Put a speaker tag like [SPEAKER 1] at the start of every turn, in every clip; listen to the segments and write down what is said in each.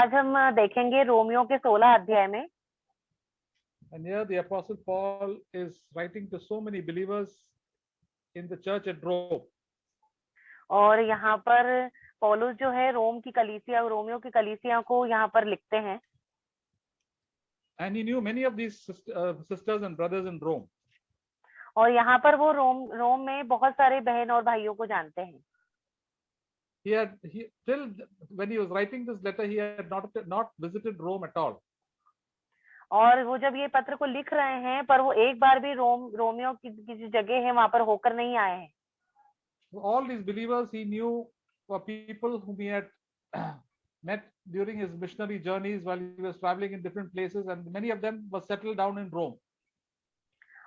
[SPEAKER 1] आज हम देखेंगे रोमियो के 16 अध्याय में।
[SPEAKER 2] And here the Apostle Paul is writing to so many believers in the church at Rome.
[SPEAKER 1] और यहाँ पर पौलुस जो है रोम की कलीसिया, रोमियो की कलीसिया को यहाँ पर लिखते हैं।
[SPEAKER 2] And he knew many of these sisters and brothers in Rome.
[SPEAKER 1] और यहाँ पर वो रोम में बहुत सारे बहन और भाइयों को जानते हैं।
[SPEAKER 2] Till when he was writing this letter, he had not visited Rome at all.
[SPEAKER 1] और वो जब ये पत्र को लिख रहे हैं, पर वो एक बार भी रोमियो की जो जगह है वहां पर होकर नहीं आए हैं।
[SPEAKER 2] All these believers he knew were people whom he had met during his missionary journeys while he was traveling in different places, and many of them were settled down in Rome.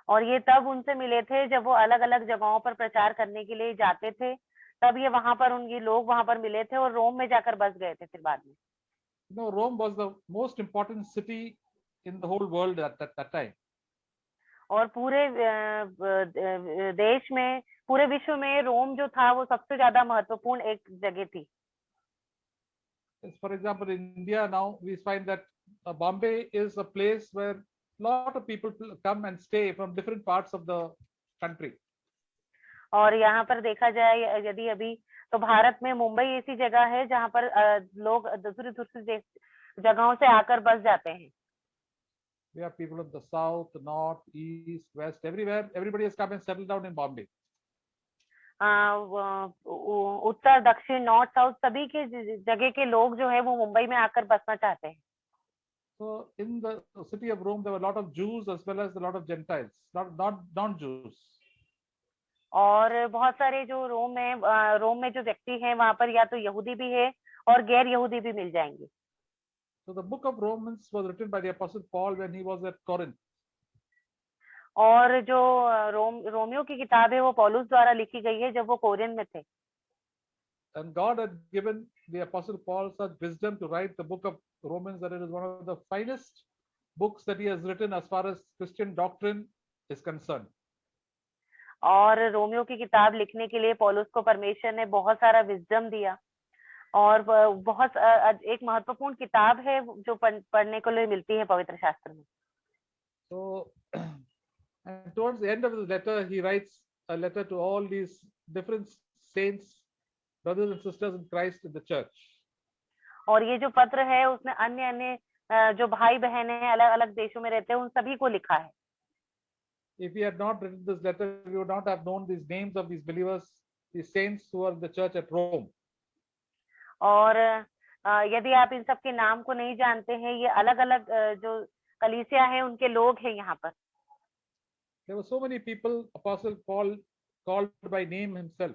[SPEAKER 1] और ये तब उनसे मिले थे जब वो अलग अलग जगहों पर प्रचार करने के लिए जाते थे, तब ये वहां पर उनके लोग वहां पर मिले थे और रोम में जाकर बस गए थे फिर बाद में।
[SPEAKER 2] No, Rome was the most important city in the whole world at that time.
[SPEAKER 1] और पूरे देश में, पूरे विश्व में रोम जो था वो सबसे ज्यादा महत्वपूर्ण एक जगह थी।
[SPEAKER 2] For example, in India now we find that Bombay is a place where lot of people come and stay from different parts of the country.
[SPEAKER 1] और यहाँ पर देखा जाए यदि अभी, तो भारत में मुंबई ऐसी जगह है जहाँ पर लोग दूसरी दूसरी जगहों से आकर बस जाते हैं।
[SPEAKER 2] We have people of the south, north, east, west, everywhere. Everybody has come and settled down in Bombay.
[SPEAKER 1] उत्तर, दक्षिण, नॉर्थ, साउथ सभी के जगह के लोग जो है वो मुंबई में आकर बसना चाहते हैं।
[SPEAKER 2] So in the city of Rome, there were a lot of Jews as well as a lot of Gentiles, not non-Jews.
[SPEAKER 1] और बहुत सारे जो रोम में जो व्यक्ति हैं वहां पर या तो यहूदी भी है और गैर यहूदी भी मिल जाएंगे।
[SPEAKER 2] So the book of Romans was written by the Apostle Paul when he was at Corinth.
[SPEAKER 1] और जो रोमियो की किताब है वो पौलुस द्वारा लिखी गई है जब वो कोरिन्थ में थे।
[SPEAKER 2] And God had given the Apostle Paul such wisdom to write the book of Romans that it is one of the finest books that he has written as far as Christian doctrine is concerned.
[SPEAKER 1] और Romeo की किताब लिखने के लिए पौलुस को परमेश्वर ने बहुत सारा विजडम दिया और बहुत एक महत्वपूर्ण किताब है जो पढ़ने को लिए मिलती है पवित्र शास्त्र में।
[SPEAKER 2] So, and towards the end of the letter, he writes a letter to all these different saints, brothers and sisters in Christ in the church.
[SPEAKER 1] और ये जो पत्र है उसने अन्य अन्य जो भाई बहन हैं अलग अलग देशों में रहते हैं उन सभी को लिखा है।
[SPEAKER 2] If he had not written this letter, we would not have known these names of these believers, these saints who are in the church at Rome.
[SPEAKER 1] और यदि आप इन सब के नाम को नहीं जानते हैं, ये अलग अलग जो कलीसिया है उनके लोग हैं यहाँ पर।
[SPEAKER 2] There were so many people Apostle Paul called by name himself.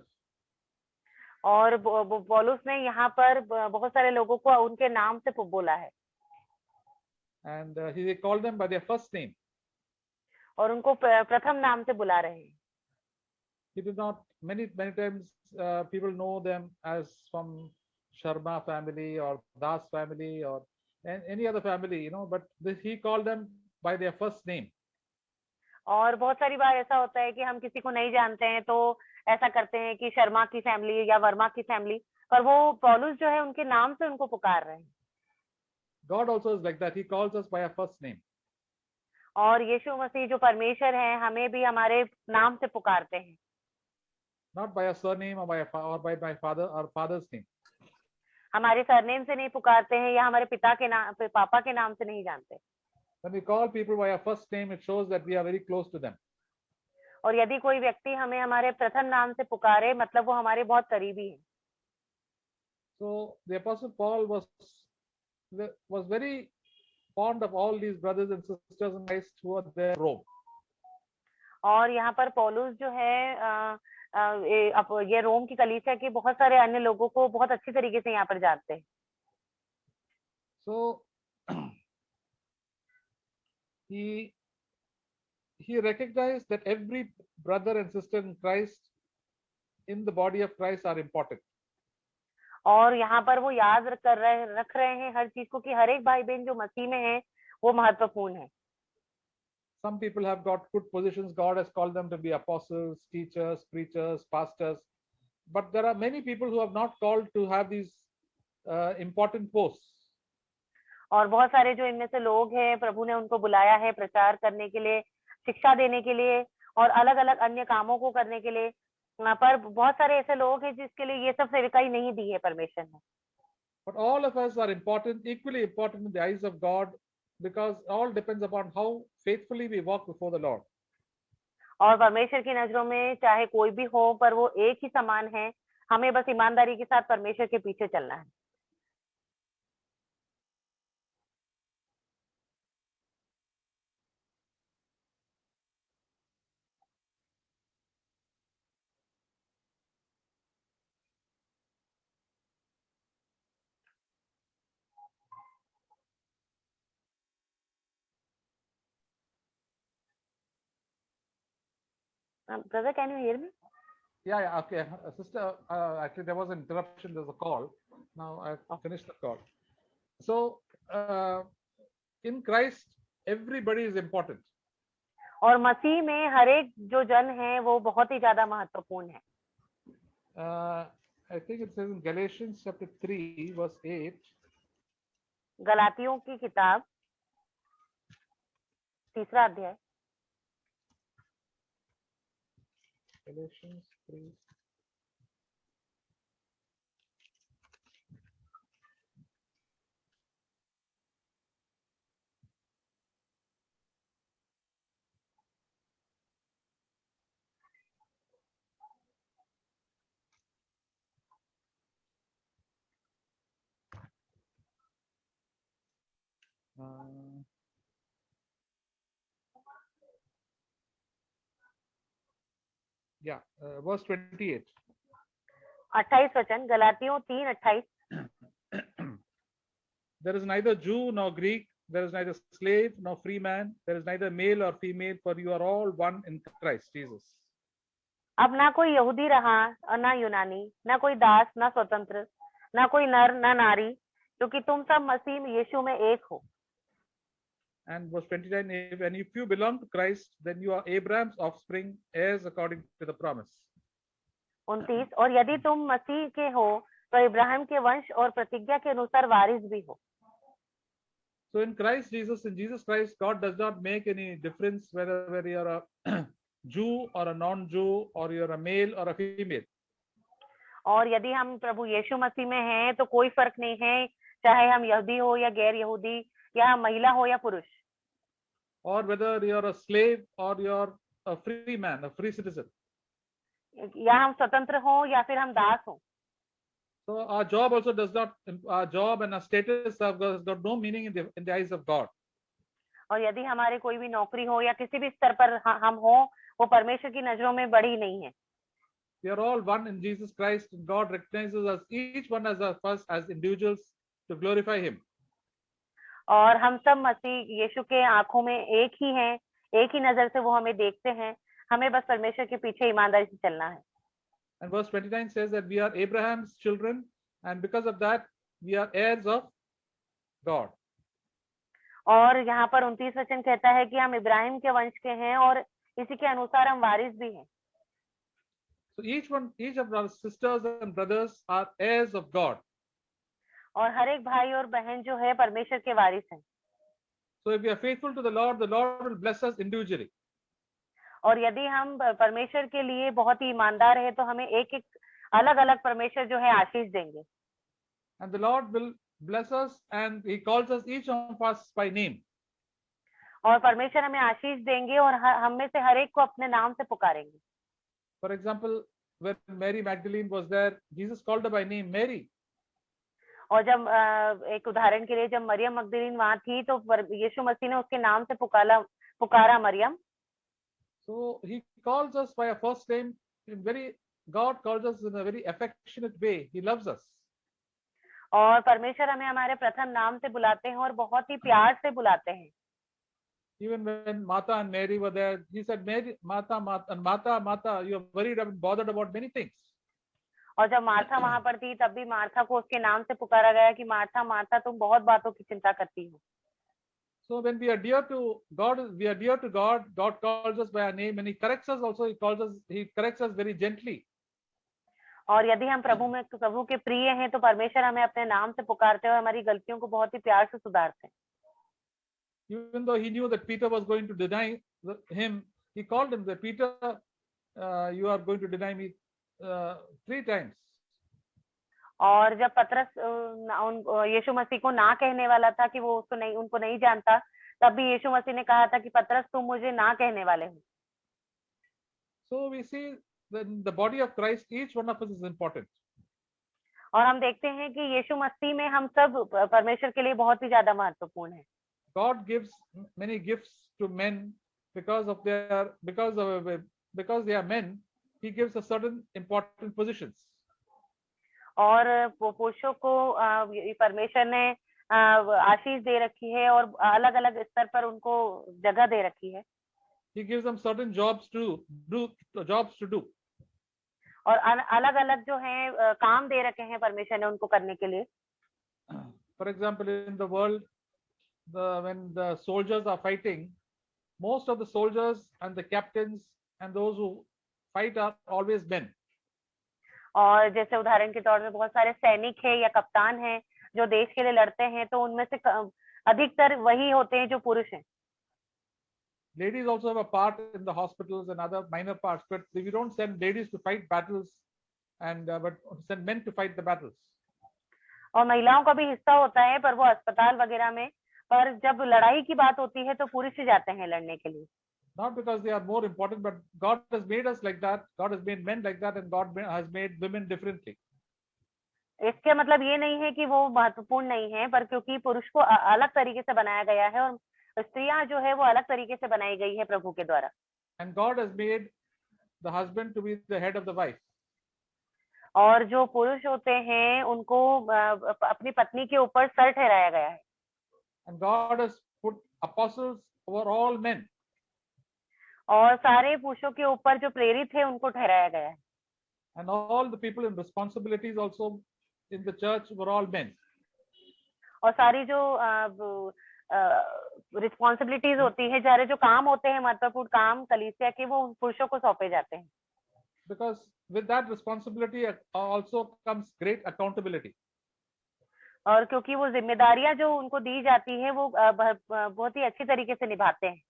[SPEAKER 1] और पौलुस ने यहाँ पर बहुत सारे लोगों को उनके नाम से बोला है।
[SPEAKER 2] And he called them by their first name.
[SPEAKER 1] और उनको प्रथम नाम से बुला रहे हैं।
[SPEAKER 2] He did not, many times people know them as from Sharma family or Das family or any other family, but he called them by their first name.
[SPEAKER 1] और बहुत सारी बार ऐसा होता है कि हम किसी को नहीं जानते हैं तो ऐसा करते हैं कि शर्मा की फैमिली या वर्मा की फैमिली, पर वो पौलुस जो है उनके नाम से उनको पुकार रहे हैं।
[SPEAKER 2] God also is like that. He calls us by our first name.
[SPEAKER 1] और यीशु मसीह जो परमेश्वर है हमें भी हमारे नाम से पुकारते हैं।
[SPEAKER 2] Not by a surname or by my father or father's name.
[SPEAKER 1] हमारे सरनेम से नहीं पुकारते हैं या हमारे पिता के नाम, पापा के नाम से नहीं जानते।
[SPEAKER 2] When we call people by our first name, it shows that we are very close to them.
[SPEAKER 1] और यदि कोई व्यक्ति हमें हमारे प्रथम नाम से पुकारे, मतलब वो हमारे बहुत करीबी है।
[SPEAKER 2] So the Apostle Paul was very fond of all these brothers and sisters in Christ who are there in Rome.
[SPEAKER 1] और यहाँ पर पौलुस जो है ये रोम की कलीसिया के बहुत सारे अन्य लोगों को बहुत अच्छी तरीके से यहाँ पर जानते हैं।
[SPEAKER 2] So he recognized that every brother and sister in Christ in the body of Christ are important.
[SPEAKER 1] और यहाँ पर वो याद रख रहे हैं हर चीज को कि हर एक भाई बहन जो मसीह में है वो महत्वपूर्ण है।
[SPEAKER 2] Some people have got good positions. God has called them to be apostles, teachers, preachers, pastors. But there are many people who have not called to have these important posts.
[SPEAKER 1] और बहुत सारे जो इनमें से लोग हैं, प्रभु ने उनको बुलाया है प्रचार करने के लिए, शिक्षा देने के लिए और अलग अलग अन्य कामों को करने के लिए। पर बहुत सारे ऐसे लोग हैं जिसके लिए ये सब सेविकाई नहीं दी है परमेश्वर ने।
[SPEAKER 2] But all of us are important, equally important in the eyes of God, because all depends upon how faithfully we walk before the Lord.
[SPEAKER 1] और परमेश्वर की नजरों में चाहे कोई भी हो, पर वो एक ही समान है। हमें बस ईमानदारी के साथ परमेश्वर के पीछे चलना है। Brother, can you hear me?
[SPEAKER 2] Yeah, okay. Sister, actually, there was an interruption. There's a call. Now I've finished the call. So, in Christ, everybody is important.
[SPEAKER 1] और मसीह में हर एक जो जन है वो बहुत ही ज्यादा महत्वपूर्ण है।
[SPEAKER 2] I think it says in Galatians chapter 3, verse 8.
[SPEAKER 1] गलातियों की किताब 3रा अध्याय।
[SPEAKER 2] Galatians 3. Yeah, verse 28.
[SPEAKER 1] 28 वचन, गलातियों 3:28।
[SPEAKER 2] There is neither Jew nor Greek, there is neither slave nor free man, there is neither male or female, for you are all one in Christ Jesus.
[SPEAKER 1] अब ना कोई यहूदी रहा और ना यूनानी, ना कोई दास ना स्वतंत्र, ना कोई नर ना नारी, क्योंकि तुम सब मसीह यीशु में एक हो।
[SPEAKER 2] And verse 29, and if you belong to Christ, then you are Abraham's offspring, heirs according to the promise.
[SPEAKER 1] 29, और यदि तुम मसीह के हो तो इब्राहिम के वंश और प्रतिज्ञा के अनुसार वारिस भी हो।
[SPEAKER 2] So in Christ Jesus, in Jesus Christ, God does not make any difference whether you're a Jew or a non-Jew, or you're a male or a female.
[SPEAKER 1] और यदि हम प्रभु यीशु मसीह में हैं तो कोई फर्क नहीं है, चाहे हम यहूदी हो या गैर यहूदी, या महिला हो या पुरुष।
[SPEAKER 2] Or whether you're a slave or you're a free man, a free citizen.
[SPEAKER 1] या हम स्वतंत्र हो या फिर हम दास हो।
[SPEAKER 2] So our job also does not, our job and our status have got no meaning in the eyes of God.
[SPEAKER 1] और यदि हमारे कोई भी नौकरी हो या किसी भी स्तर पर हम हो, वो परमेश्वर की नजरों में बड़ी नहीं है।
[SPEAKER 2] We are all one in Jesus Christ, and God recognizes us, each one as us, as individuals to glorify Him.
[SPEAKER 1] और हम सब मसीह यीशु के आंखों में एक ही हैं, एक ही नजर से वो हमें देखते हैं। हमें बस परमेश्वर के पीछे ईमानदारी से चलना है।
[SPEAKER 2] And verse 29 says that we are Abraham's children, and because of that, we are heirs of God.
[SPEAKER 1] और यहाँ पर 29 वचन कहता है कि हम इब्राहिम के वंश के हैं और इसी के अनुसार हम वारिस भी हैं।
[SPEAKER 2] So each of our sisters and brothers are heirs of God.
[SPEAKER 1] और हर एक भाई और बहन जो है परमेश्वर के वारिस हैं।
[SPEAKER 2] So if we are faithful to the Lord will bless us individually.
[SPEAKER 1] और यदि हम परमेश्वर के लिए बहुत ही ईमानदार है तो हमें एक एक अलग अलग परमेश्वर जो है आशीष देंगे।
[SPEAKER 2] And the Lord will bless us, and He calls us each of us by name.
[SPEAKER 1] और परमेश्वर हमें आशीष देंगे और हम में से हर एक को अपने नाम से पुकारेंगे।
[SPEAKER 2] For example, when Mary Magdalene was there, Jesus called her by name Mary.
[SPEAKER 1] और जब एक उदाहरण के लिए जब मरियम मगदलीन वहां थी तो यीशु मसीह ने उसके नाम से पुकारा Maryam.
[SPEAKER 2] So He calls us by our first name. God calls us in a very affectionate way. He loves us.
[SPEAKER 1] और परमेश्वर हमें हमारे प्रथम नाम से बुलाते हैं और बहुत ही प्यार से बुलाते हैं।
[SPEAKER 2] Even when Martha and Mary were there, He said, Mary, Martha, Martha, you are worried and bothered about many things.
[SPEAKER 1] और जब मार्था वहां पर थी तब भी मार्था को उसके नाम से पुकारा गया कि मार्था मार्था तुम बहुत बातों की चिंता करती हो।
[SPEAKER 2] So when we are dear to God, we are dear to God. God calls us by our name, and He corrects us also. He corrects us very gently.
[SPEAKER 1] और यदि हम प्रभु के प्रिय हैं तो परमेश्वर हमें अपने नाम से पुकारते हैं और हमारी गलतियों को बहुत ही प्यार से सुधारते हैं।
[SPEAKER 2] Even though he knew that Peter was going to deny him, he called him that Peter, you are going to deny me 3 times.
[SPEAKER 1] और जब पतरस यीशु मसीह को ना कहने वाला था कि वो उनको नहीं जानता, तब भी यीशु मसीह ने कहा था कि पतरस तुम मुझे ना कहने वाले हो।
[SPEAKER 2] So we see that in the body of Christ, each one of us is important.
[SPEAKER 1] और हम देखते हैं कि यीशु मसीह में हम सब परमेश्वर के लिए बहुत ही ज्यादा महत्वपूर्ण है।
[SPEAKER 2] God gives many gifts to men because they are men. He gives a certain important positions.
[SPEAKER 1] और पुरुषों को परमेश्वर ने आशीष दे रखी है और अलग अलग स्तर पर उनको जगह दे रखी है।
[SPEAKER 2] He gives them certain jobs to do.
[SPEAKER 1] और अलग अलग जो है काम दे रखे हैं परमेश्वर ने उनको करने के लिए।
[SPEAKER 2] For example, in the world, when the soldiers are fighting, most of the soldiers and the captains and those who fight are always men.
[SPEAKER 1] और जैसे उदाहरण के तौर पे बहुत सारे सैनिक हैं या कप्तान हैं जो देश के लिए लड़ते हैं, तो उनमें से अधिकतर वही होते हैं जो पुरुष हैं।
[SPEAKER 2] Ladies also have a part in the hospitals and other minor parts, but we don't send ladies to fight battles but send men to fight the battles.
[SPEAKER 1] और महिलाओं का भी हिस्सा होता है, पर वो अस्पताल वगैरह में, पर जब लड़ाई की बात होती है तो पुरुष ही जाते हैं लड़ने के लिए।
[SPEAKER 2] Not because they are more important, but God has made us like that. God has made men like that, and God has made women differently.
[SPEAKER 1] इसके मतलब ये नहीं है कि वो महत्वपूर्ण नहीं है, पर क्योंकि पुरुष को अलग तरीके से बनाया गया है और स्त्रियां जो है वो अलग तरीके से बनाई गई है प्रभु के द्वारा।
[SPEAKER 2] And God has made the husband to be the head of the wife.
[SPEAKER 1] और जो पुरुष होते हैं उनको अपनी पत्नी के ऊपर सर ठहराया गया है।
[SPEAKER 2] And God has put apostles over all men.
[SPEAKER 1] और सारे पुरुषों के ऊपर जो प्रेरित है उनको ठहराया गया है।
[SPEAKER 2] And all the people in responsibilities also in the church were all men.
[SPEAKER 1] और सारी जो रिस्पॉन्सिबिलिटीज होती है, सारे जो काम होते हैं महत्वपूर्ण काम कलीसिया के, वो पुरुषों को सौंपे जाते हैं।
[SPEAKER 2] Because with that responsibility also comes great accountability.
[SPEAKER 1] और क्योंकि वो जिम्मेदारियां जो उनको दी जाती है वो बहुत ही अच्छी तरीके से निभाते हैं।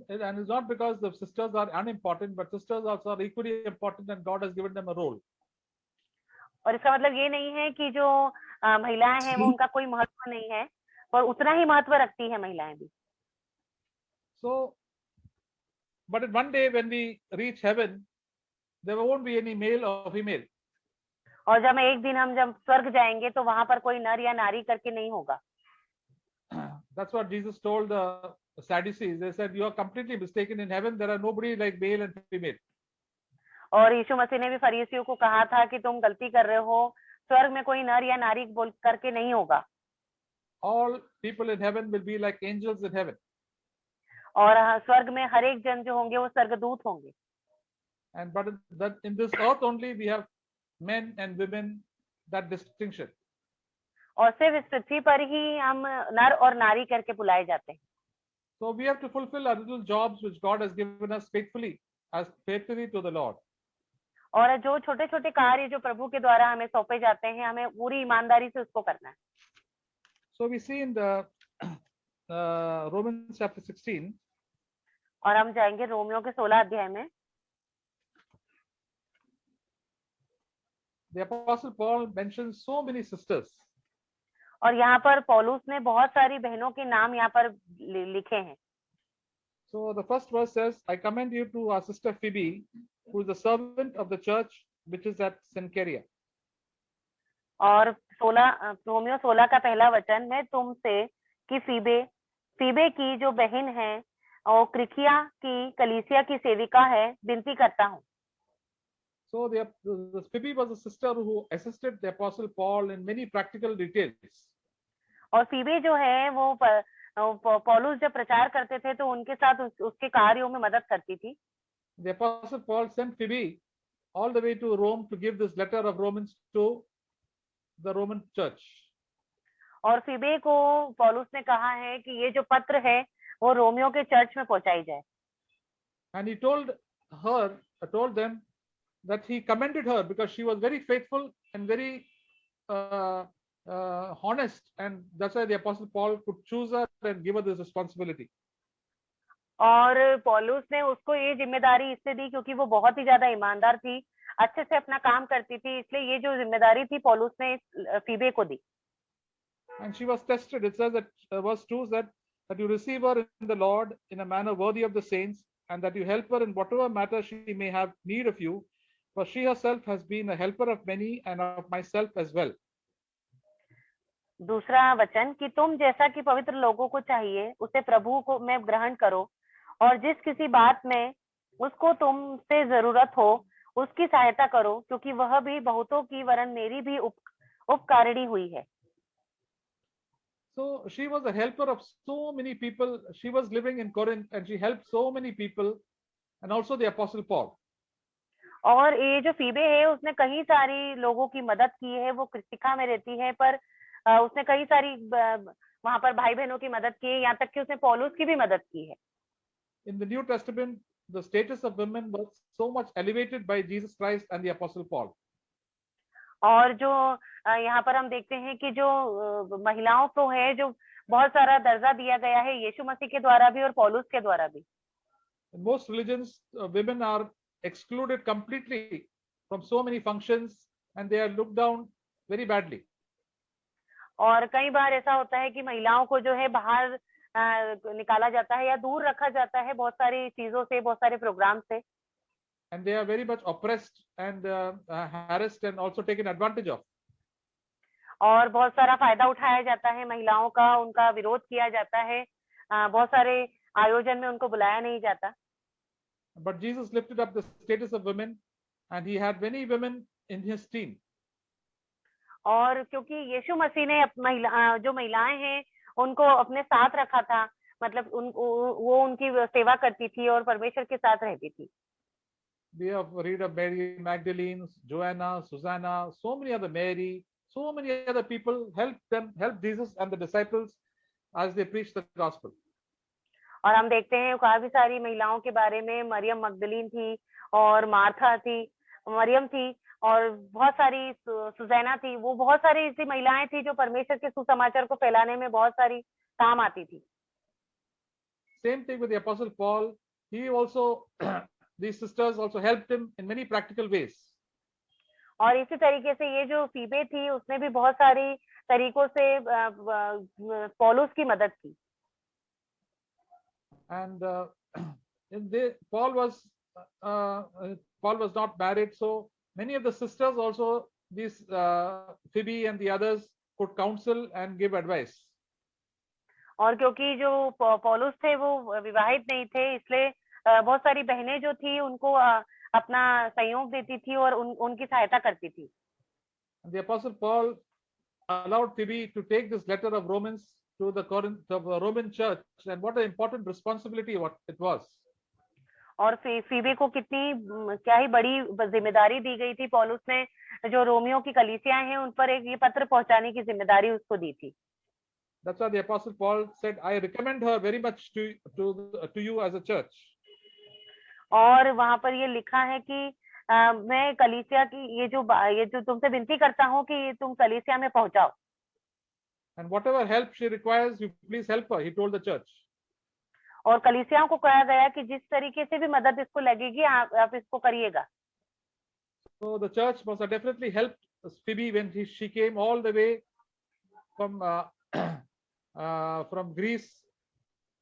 [SPEAKER 2] And it's not because the sisters are unimportant, but sisters also are equally important, and God has given them a role.
[SPEAKER 1] और इसका मतलब ये नहीं है कि जो महिलाएं हैं वो उनका कोई महत्व नहीं है, पर उतना ही महत्व रखती है महिलाएं भी।
[SPEAKER 2] So, but one day when we reach heaven, there won't be any male or female.
[SPEAKER 1] और जब एक दिन हम जब स्वर्ग जाएंगे तो वहां पर कोई नर या नारी करके नहीं होगा।
[SPEAKER 2] That's what Jesus told the Sadducees. They said, "You are completely mistaken. In heaven, there are nobody like male and female."
[SPEAKER 1] और यीशु मसीह ने भी फरीसियों को कहा था कि तुम गलती कर रहे हो, स्वर्ग में कोई नर या नारी बोल करके नहीं होगा।
[SPEAKER 2] All people in heaven will be like angels in heaven.
[SPEAKER 1] और स्वर्ग में हर एक जन जो होंगे वो स्वर्गदूत होंगे।
[SPEAKER 2] And but in this earth only we have men and women, that distinction.
[SPEAKER 1] और सिर्फ इस पृथ्वी पर ही हम नर और नारी करके बुलाए जाते हैं।
[SPEAKER 2] So we have to fulfill our little jobs which God has given us faithfully to the Lord.
[SPEAKER 1] और जो छोटे छोटे कार्य जो प्रभु के द्वारा हमें सौंपे जाते हैं, हमें पूरी ईमानदारी से उसको करना है।
[SPEAKER 2] So we see in the Romans chapter 16.
[SPEAKER 1] और हम जाएंगे रोमियो के 16 अध्याय में।
[SPEAKER 2] The Apostle Paul mentions so many sisters.
[SPEAKER 1] और यहाँ पर पौलुस ने बहुत सारी बहनों के नाम यहाँ पर लिखे हैं।
[SPEAKER 2] So the first verse says, "I commend you to our sister Phoebe, who is the servant of the church which is at Cenchrea."
[SPEAKER 1] और रोमियो 16 का पहला वचन, मैं तुमसे कि फीबे की जो बहन है और क्रिकिया की कलीसिया की सेविका है विनती करता हूँ।
[SPEAKER 2] So the Phoebe was a sister who assisted the Apostle Paul in many practical details.
[SPEAKER 1] और फीबे जो है वो पौलुस जब प्रचार करते थे तो उनके साथ उसके कार्यों में मदद करती थी।
[SPEAKER 2] The Apostle Paul sent Phoebe all the way to Rome to give this letter of Romans to the Roman church.
[SPEAKER 1] और फीबे को पौलुस ने कहा है कि ये जो पत्र है वो रोमियो के चर्च में पहुंचाई जाए।
[SPEAKER 2] And he told them that he commended her because she was very faithful and very uh, honest, and that's why the Apostle Paul could choose her and give her this responsibility.
[SPEAKER 1] और पौलुस ने उसको ये जिम्मेदारी इसलिए दी क्योंकि वो बहुत ही ज्यादा ईमानदार थी, अच्छे से अपना काम करती थी, इसलिए ये जो जिम्मेदारी थी पौलुस ने फीबे को दी।
[SPEAKER 2] And she was tested. It says that verse 2 that you receive her in the Lord in a manner worthy of the saints, and that you help her in whatever matter she may have need of you, for she herself has been a helper of many and of myself as well.
[SPEAKER 1] दूसरा वचन कि तुम जैसा कि पवित्र लोगों को चाहिए उसे प्रभु को में ग्रहण करो, और जिस किसी बात में उसको तुमसे जरूरत हो उसकी सहायता करो, क्योंकि वह भी बहुतों की वरन मेरी भी उपकारिणी हुई है।
[SPEAKER 2] So she was a helper of so many people. She was living in Corinth and she helped so many people, and also the Apostle Paul.
[SPEAKER 1] और ये जो फीबे है उसने कई सारी लोगों की मदद की है, वो क्रिस्टिका में रहती है, पर उसने कई सारी वहां पर भाई बहनों की मदद की है, यहाँ तक कि उसने पौलुस की भी मदद की है।
[SPEAKER 2] In the New Testament, the status of women was so much elevated by Jesus Christ and the Apostle Paul.
[SPEAKER 1] और जो यहाँ पर हम देखते हैं कि जो महिलाओं को है जो बहुत सारा दर्जा दिया गया है यीशु मसीह के द्वारा भी और पौलुस के द्वारा भी।
[SPEAKER 2] In most religions, women are excluded completely from so many functions and they are looked down very badly.
[SPEAKER 1] और कई बार ऐसा होता है कि महिलाओं को जो है बाहर निकाला जाता है या दूर रखा जाता है बहुत सारी चीजों से, बहुत सारे प्रोग्राम से।
[SPEAKER 2] And they are very much oppressed and harassed and also taken advantage of.
[SPEAKER 1] और बहुत सारा फायदा उठाया जाता है महिलाओं का, उनका विरोध किया जाता है, बहुत सारे आयोजन में उनको बुलाया नहीं जाता।
[SPEAKER 2] But Jesus lifted up the status of women and he had many women in his team.
[SPEAKER 1] और क्योंकि यीशु मसीह ने जो महिलाएं हैं उनको अपने साथ रखा था, मतलब वो उनकी सेवा करती थी और परमेश्वर के साथ रहती थी।
[SPEAKER 2] We have read of Mary Magdalene, Joanna, Susanna, so many other Mary, so many other people helped Jesus and the disciples as they preached the gospel.
[SPEAKER 1] और हम देखते हैं काफी सारी महिलाओं के बारे में, मरियम मगदलीन थी और मार्था थी, मरियम थी और बहुत सारी सुजैना थी, वो बहुत सारी ऐसी महिलाएं थी जो परमेश्वर के सुसमाचार को फैलाने में बहुत सारी काम आती थी।
[SPEAKER 2] Same thing with the Apostle Paul. He also these sisters also helped him in many practical ways.
[SPEAKER 1] और इसी तरीके से ये जो फीबे थी उसने भी बहुत सारी तरीकों से पौलुस की मदद की।
[SPEAKER 2] And Paul was not married, so many of the sisters also, these Phoebe and the others, could counsel and give advice.
[SPEAKER 1] और क्योंकि जो पौलुस थे वो विवाहित नहीं थे, इसलिए बहुत सारी बहनें जो थी उनको अपना सहयोग देती थी और उनकी सहायता करती थी।
[SPEAKER 2] The Apostle Paul allowed Phoebe to take this letter of Romans to the Roman church, and what an important responsibility it was.
[SPEAKER 1] और फीबे को कितनी क्या ही बड़ी जिम्मेदारी दी गई थी, पौलुस ने जो रोमियो की कलीसियां हैं उन पर एक ये पत्र पहुंचाने की जिम्मेदारी उसको दी थी।
[SPEAKER 2] That's why the Apostle Paul said, I recommend her very much to you as a church.
[SPEAKER 1] और वहां पर ये लिखा है कि मैं कलीसिया की ये जो तुमसे विनती करता हूँ कि तुम कलीसिया में पहुंचाओ।
[SPEAKER 2] And whatever help she requires, you please help her, he told the church.
[SPEAKER 1] और कलीसियाओं को कहा गया कि जिस तरीके से भी मदद इसको लगेगी आप इसको करिएगा।
[SPEAKER 2] So the church must have definitely helped Phoebe when she came all the way from Greece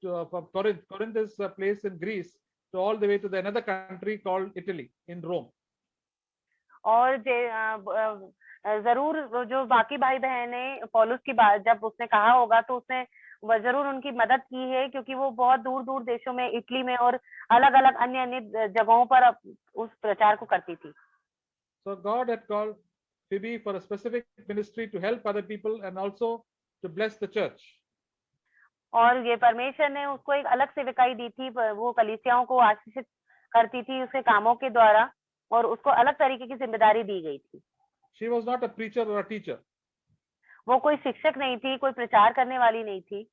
[SPEAKER 2] to from Corinth is a place in Greece, to all the way to another country called Italy in Rome.
[SPEAKER 1] और जरूर जो बाकी भाई बहनें पौलुस की बात जब उसने कहा होगा तो उसने जरूर उनकी मदद की है, क्योंकि वो बहुत दूर दूर देशों में, इटली में और अलग अलग अन्य अन्य जगहों पर उस प्रचार को करती थी।
[SPEAKER 2] So God had called Phoebe for a specific ministry to help other people and also to bless the church.
[SPEAKER 1] और ये परमेश्वर ने उसको एक अलग सेवकाई दी थी, वो कलीसियाओं को आशीषित करती थी उसके कामों के द्वारा, और उसको अलग तरीके की जिम्मेदारी दी गई थी।
[SPEAKER 2] She was not a preacher or a teacher.
[SPEAKER 1] वो कोई शिक्षक नहीं थी, कोई प्रचार करने वाली नहीं थी।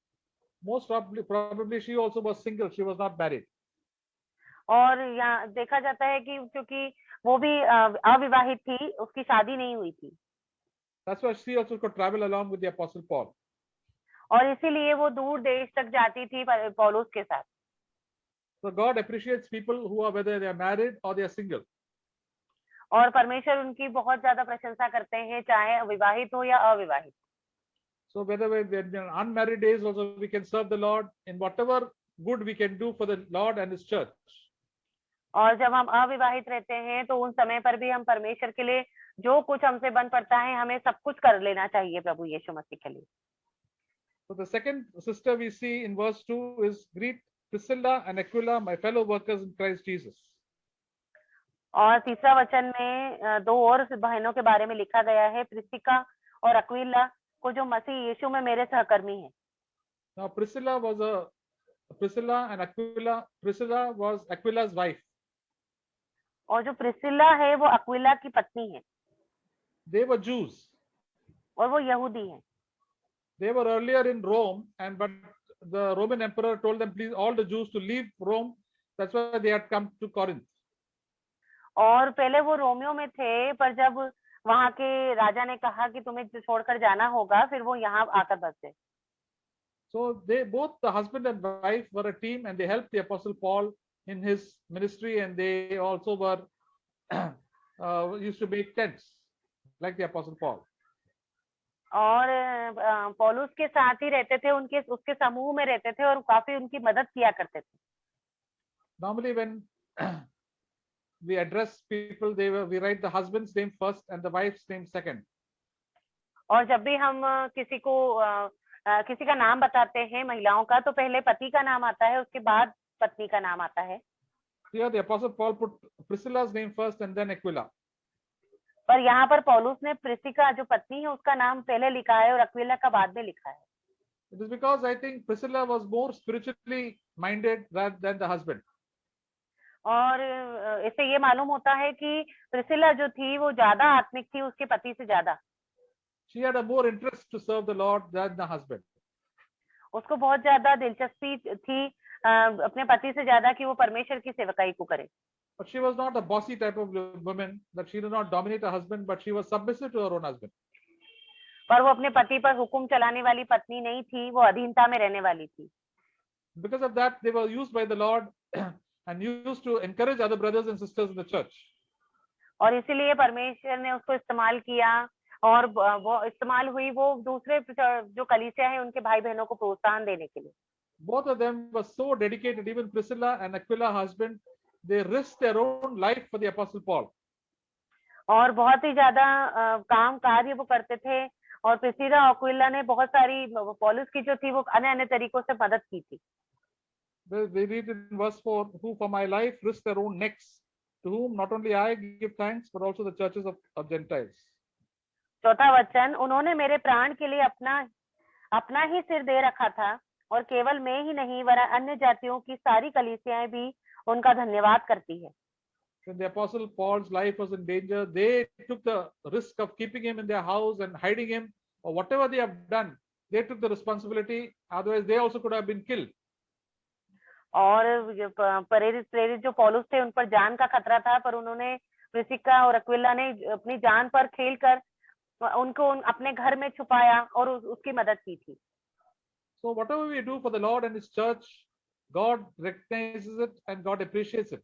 [SPEAKER 2] Most probably she also was single. She was not married.
[SPEAKER 1] और यहाँ देखा जाता है कि क्योंकि वो भी अविवाहित थी, उसकी शादी नहीं हुई थी,
[SPEAKER 2] That's why she also could travel along with the Apostle Paul.
[SPEAKER 1] और इसीलिए वो दूर देश तक जाती थी पौलुस के साथ।
[SPEAKER 2] So God appreciates people who are, whether they are married or they are single.
[SPEAKER 1] और परमेश्वर उनकी बहुत ज्यादा प्रशंसा करते हैं, चाहे विवाहित हो या अविवाहित।
[SPEAKER 2] So whether we're on unmarried days also we can serve the Lord in whatever good we can do for the Lord and His church.
[SPEAKER 1] और जब हम अविवाहित रहते हैं तो उन समय पर भी हम परमेश्वर के लिए जो कुछ हमसे बन पड़ता है, हमें सब कुछ कर लेना चाहिए प्रभु यीशु मसीह के लिए।
[SPEAKER 2] So the second sister we see in verse 2 is, greet Priscilla and Aquila, my fellow workers in Christ Jesus.
[SPEAKER 1] और तीसरा वचन में दो और बहनों के बारे में लिखा गया है, प्रिस्किला और अक्विला को, जो मसीह यीशु में मेरे सहकर्मी हैं।
[SPEAKER 2] Now Priscilla was Aquila's wife.
[SPEAKER 1] और जो प्रिस्किला है वो अक्विला की पत्नी है।
[SPEAKER 2] They were Jews.
[SPEAKER 1] और वो यहूदी हैं।
[SPEAKER 2] They were earlier in Rome, but the Roman emperor told them, please, all the Jews to leave Rome. That's why they had come to Corinth.
[SPEAKER 1] और पहले वो रोमियो में थे, पर जब वहां के राजा ने कहा कि तुम्हें छोड़कर जाना होगा, फिर वो यहाँ आकर बसे।
[SPEAKER 2] So they both, the husband and wife, were a team, and they helped the Apostle Paul in his ministry, and they also were used to make tents like the Apostle Paul.
[SPEAKER 1] और पौलुस के साथ ही रहते थे, उसके समूह में रहते थे और काफी उनकी मदद किया करते थे।
[SPEAKER 2] Normally when we address people, we write the husband's name first and the wife's name second.
[SPEAKER 1] और जब भी हम किसी का नाम बताते हैं महिलाओं का, तो पहले पति का नाम आता है, उसके बाद पत्नी का नाम आता है।
[SPEAKER 2] Here the Apostle Paul put Priscilla's name first and then Aquila.
[SPEAKER 1] पर यहाँ पर पौलुस ने प्रिस्किला जो पत्नी है उसका नाम पहले लिखा है और अक्विला का बाद में लिखा है।
[SPEAKER 2] It is because I think Priscilla was more spiritually minded rather than the husband.
[SPEAKER 1] और इससे ये मालूम होता है कि प्रिस्किला जो थी वो ज्यादा आत्मिक थी उसके पति से ज्यादा।
[SPEAKER 2] She had a more interest to serve the Lord than the husband.
[SPEAKER 1] उसको बहुत ज्यादा दिलचस्पी थी अपने पति से ज्यादा कि वो परमेश्वर की सेवकाई को करे।
[SPEAKER 2] But she was not a bossy type of woman, that she did not dominate her husband, but she was submissive to her own husband.
[SPEAKER 1] पर वो अपने पति पर हुक्म चलाने वाली पत्नी नहीं थी, वो अधीनता में रहने वाली थी।
[SPEAKER 2] Because of that, they were used by the Lord and used to encourage other brothers and sisters in the church.
[SPEAKER 1] और इसीलिए परमेश्वर ने उसको इस्तेमाल किया, और वो इस्तेमाल हुई वो दूसरे जो कलीसिया है उनके भाई बहनों को प्रोत्साहन देने के लिए।
[SPEAKER 2] Both of them were so dedicated, even Priscilla and Aquila husband, they risked their own life for the Apostle Paul.
[SPEAKER 1] और बहुत ही ज्यादा काम कार्य वो करते थे, और प्रिस्किला और अक्विला ने बहुत सारी पौलुस की जो थी वो अन्य तरीकों से मदद की थी।
[SPEAKER 2] We read in verse 4, who for my life risked their own necks, to whom not only I give thanks, but also the churches of Gentiles.
[SPEAKER 1] चौथा वचन, उन्होंने मेरे प्राण के लिए अपना ही सिर दे रखा था, और केवल मैं ही नहीं वरन अन्य जातियों की सारी कलीसियाएं भी उनका धन्यवाद करती है।
[SPEAKER 2] When the Apostle Paul's life was in danger, they took the risk of keeping him in their house and hiding him, or whatever they have done, they took the responsibility. Otherwise, they also could have been killed.
[SPEAKER 1] और प्रेरित जो पौलुस थे उन पर जान का खतरा था, पर उन्होंने प्रिस्किला और अक्विला ने अपनी जान पर खेलकर उनको अपने घर में छुपाया और उसकी मदद की थी।
[SPEAKER 2] So whatever we do for the Lord and His church, God recognizes it and God appreciates it.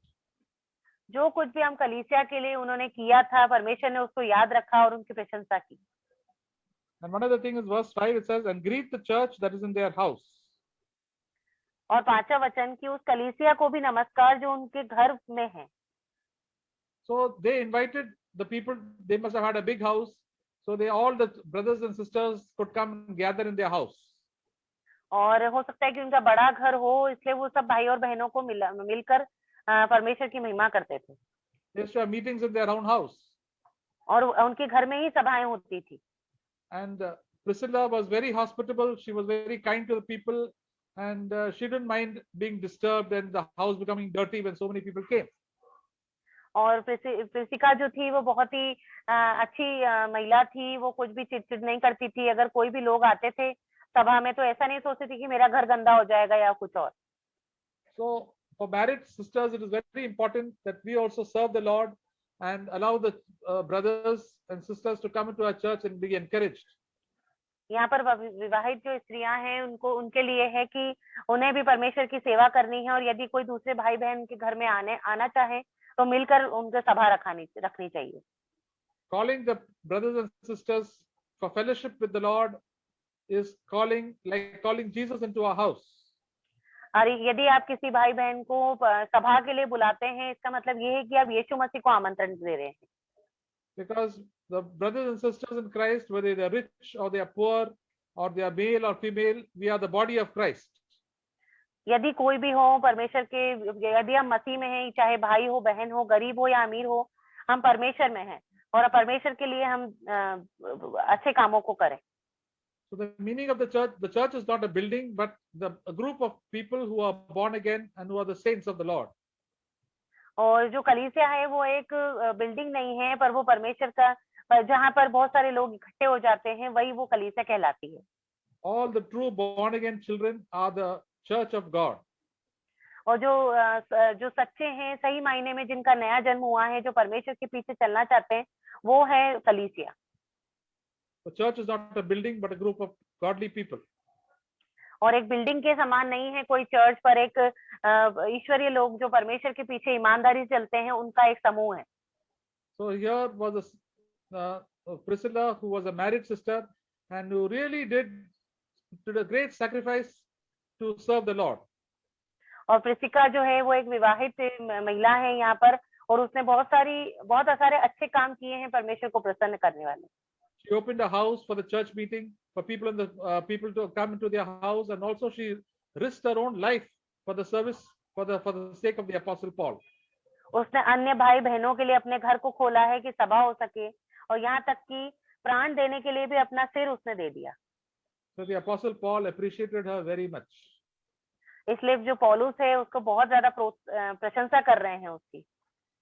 [SPEAKER 1] जो कुछ भी हम कलीसिया के लिए उन्होंने किया था, परमेश्वर ने उसको याद रखा और उनकी प्रशंसा की।
[SPEAKER 2] And one other thing is verse 5, it says, and greet the church that is in their house.
[SPEAKER 1] और पांचवा वचन की उस कलीसिया को भी नमस्कार जो उनके घर में है।
[SPEAKER 2] So they invited the people, they must have had a big house, so all the brothers and sisters could come and gather in their house.
[SPEAKER 1] और हो सकता है कि उनका बड़ा घर हो, इसलिए वो सब भाई और बहनों को मिलकर परमेश्वर की महिमा करते थे।
[SPEAKER 2] They used to have meetings in their own house.
[SPEAKER 1] और उनके घर में ही सभाएं होती थी।
[SPEAKER 2] And Priscilla was very hospitable. She was very kind to the people, and she didn't mind being disturbed and the house becoming dirty when so many people came.
[SPEAKER 1] और Priscilla जो थी वो बहुत ही अच्छी महिला थी, वो कुछ भी चिड़चिड़ नहीं करती थी। अगर कोई भी लोग आते थे सभा में तो ऐसा नहीं सोचती थी कि मेरा घर गंदा हो जाएगा या कुछ और।
[SPEAKER 2] So for married sisters, it is very important that we also serve the Lord and allow the brothers and sisters to come into our church and be encouraged.
[SPEAKER 1] यहाँ पर विवाहित जो स्त्रियां हैं उनको उनके लिए है कि उन्हें भी परमेश्वर की सेवा करनी है, और यदि कोई दूसरे भाई बहन के घर में आना चाहे तो मिलकर उनके सभा रखनी चाहिए.
[SPEAKER 2] Calling the brothers and sisters for fellowship with the Lord is like calling Jesus into our house.
[SPEAKER 1] और यदि आप किसी भाई बहन को सभा के लिए बुलाते हैं, इसका मतलब ये है कि आप यीशु मसीह को आमंत्रण दे रहे हैं.
[SPEAKER 2] Because the brothers and sisters in Christ, whether they are rich or they are poor or they are male or female, we are the body of Christ.
[SPEAKER 1] यदि कोई भी हो परमेश्वर के, यदि हम मसीह में हैं, चाहे भाई हो, बहन हो, गरीब हो या अमीर हो, हम परमेश्वर में हैं और परमेश्वर के लिए हम अच्छे कामों को करें.
[SPEAKER 2] So the meaning of the church is not a building, but a group of people who are born again and who are the saints of the Lord.
[SPEAKER 1] और जो कलीसिया है वो एक बिल्डिंग नहीं है, पर वो परमेश्वर का, जहाँ पर बहुत सारे लोग इकट्ठे हो जाते हैं, वही वो कलीसिया कहलाती है.
[SPEAKER 2] All the true born again children are the church of God.
[SPEAKER 1] और जो सच्चे हैं, सही मायने में जिनका नया जन्म हुआ है, जो परमेश्वर के पीछे चलना चाहते हैं, वो है कलीसिया.
[SPEAKER 2] The church is not a building, but a group of godly people.
[SPEAKER 1] और एक बिल्डिंग के समान नहीं है कोई चर्च, पर एक ईश्वरीय लोग जो परमेश्वर के पीछे ईमानदारी से चलते हैं, उनका एक समूह है.
[SPEAKER 2] So here was Priscilla, who was a married sister and who really did a great sacrifice to serve the Lord.
[SPEAKER 1] और प्रिसिका जो है वो एक विवाहित महिला है यहाँ पर, और उसने बहुत सारे अच्छे काम किए हैं परमेश्वर को प्रसन्न करने वाले.
[SPEAKER 2] She opened a house for the church meeting for people to come into their house, and also she risked her own life for the service for the sake of the Apostle Paul.
[SPEAKER 1] उसने अन्य भाई बहनों के लिए अपने घर को खोला है कि सभा हो सके, और यहाँ तक कि प्राण देने के लिए भी अपना सिर उसने दे दिया.
[SPEAKER 2] So the Apostle Paul appreciated her very much.
[SPEAKER 1] इसलिए जो पौलुस है उसको बहुत ज्यादा प्रशंसा कर रहे हैं उसकी.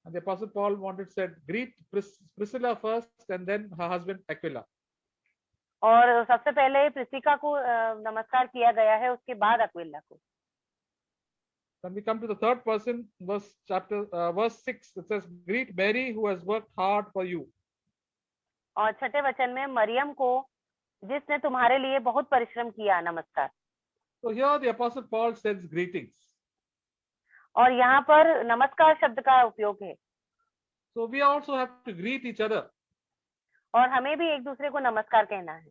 [SPEAKER 2] And the Apostle Paul said, greet Priscilla first and then her husband Aquila.
[SPEAKER 1] और सबसे पहले प्रिसिका को नमस्कार किया गया है, उसके बाद अक्विला को.
[SPEAKER 2] When we come to the third person, verse 6, it says, greet Mary who has worked hard for you.
[SPEAKER 1] और छठे वचन में मरियम को जिसने तुम्हारे लिए बहुत परिश्रम किया, नमस्कार.
[SPEAKER 2] So here the Apostle Paul sends greetings.
[SPEAKER 1] और यहाँ पर नमस्कार शब्द का उपयोग है.
[SPEAKER 2] So we also have to greet each other.
[SPEAKER 1] और हमें भी एक दूसरे को नमस्कार कहना है.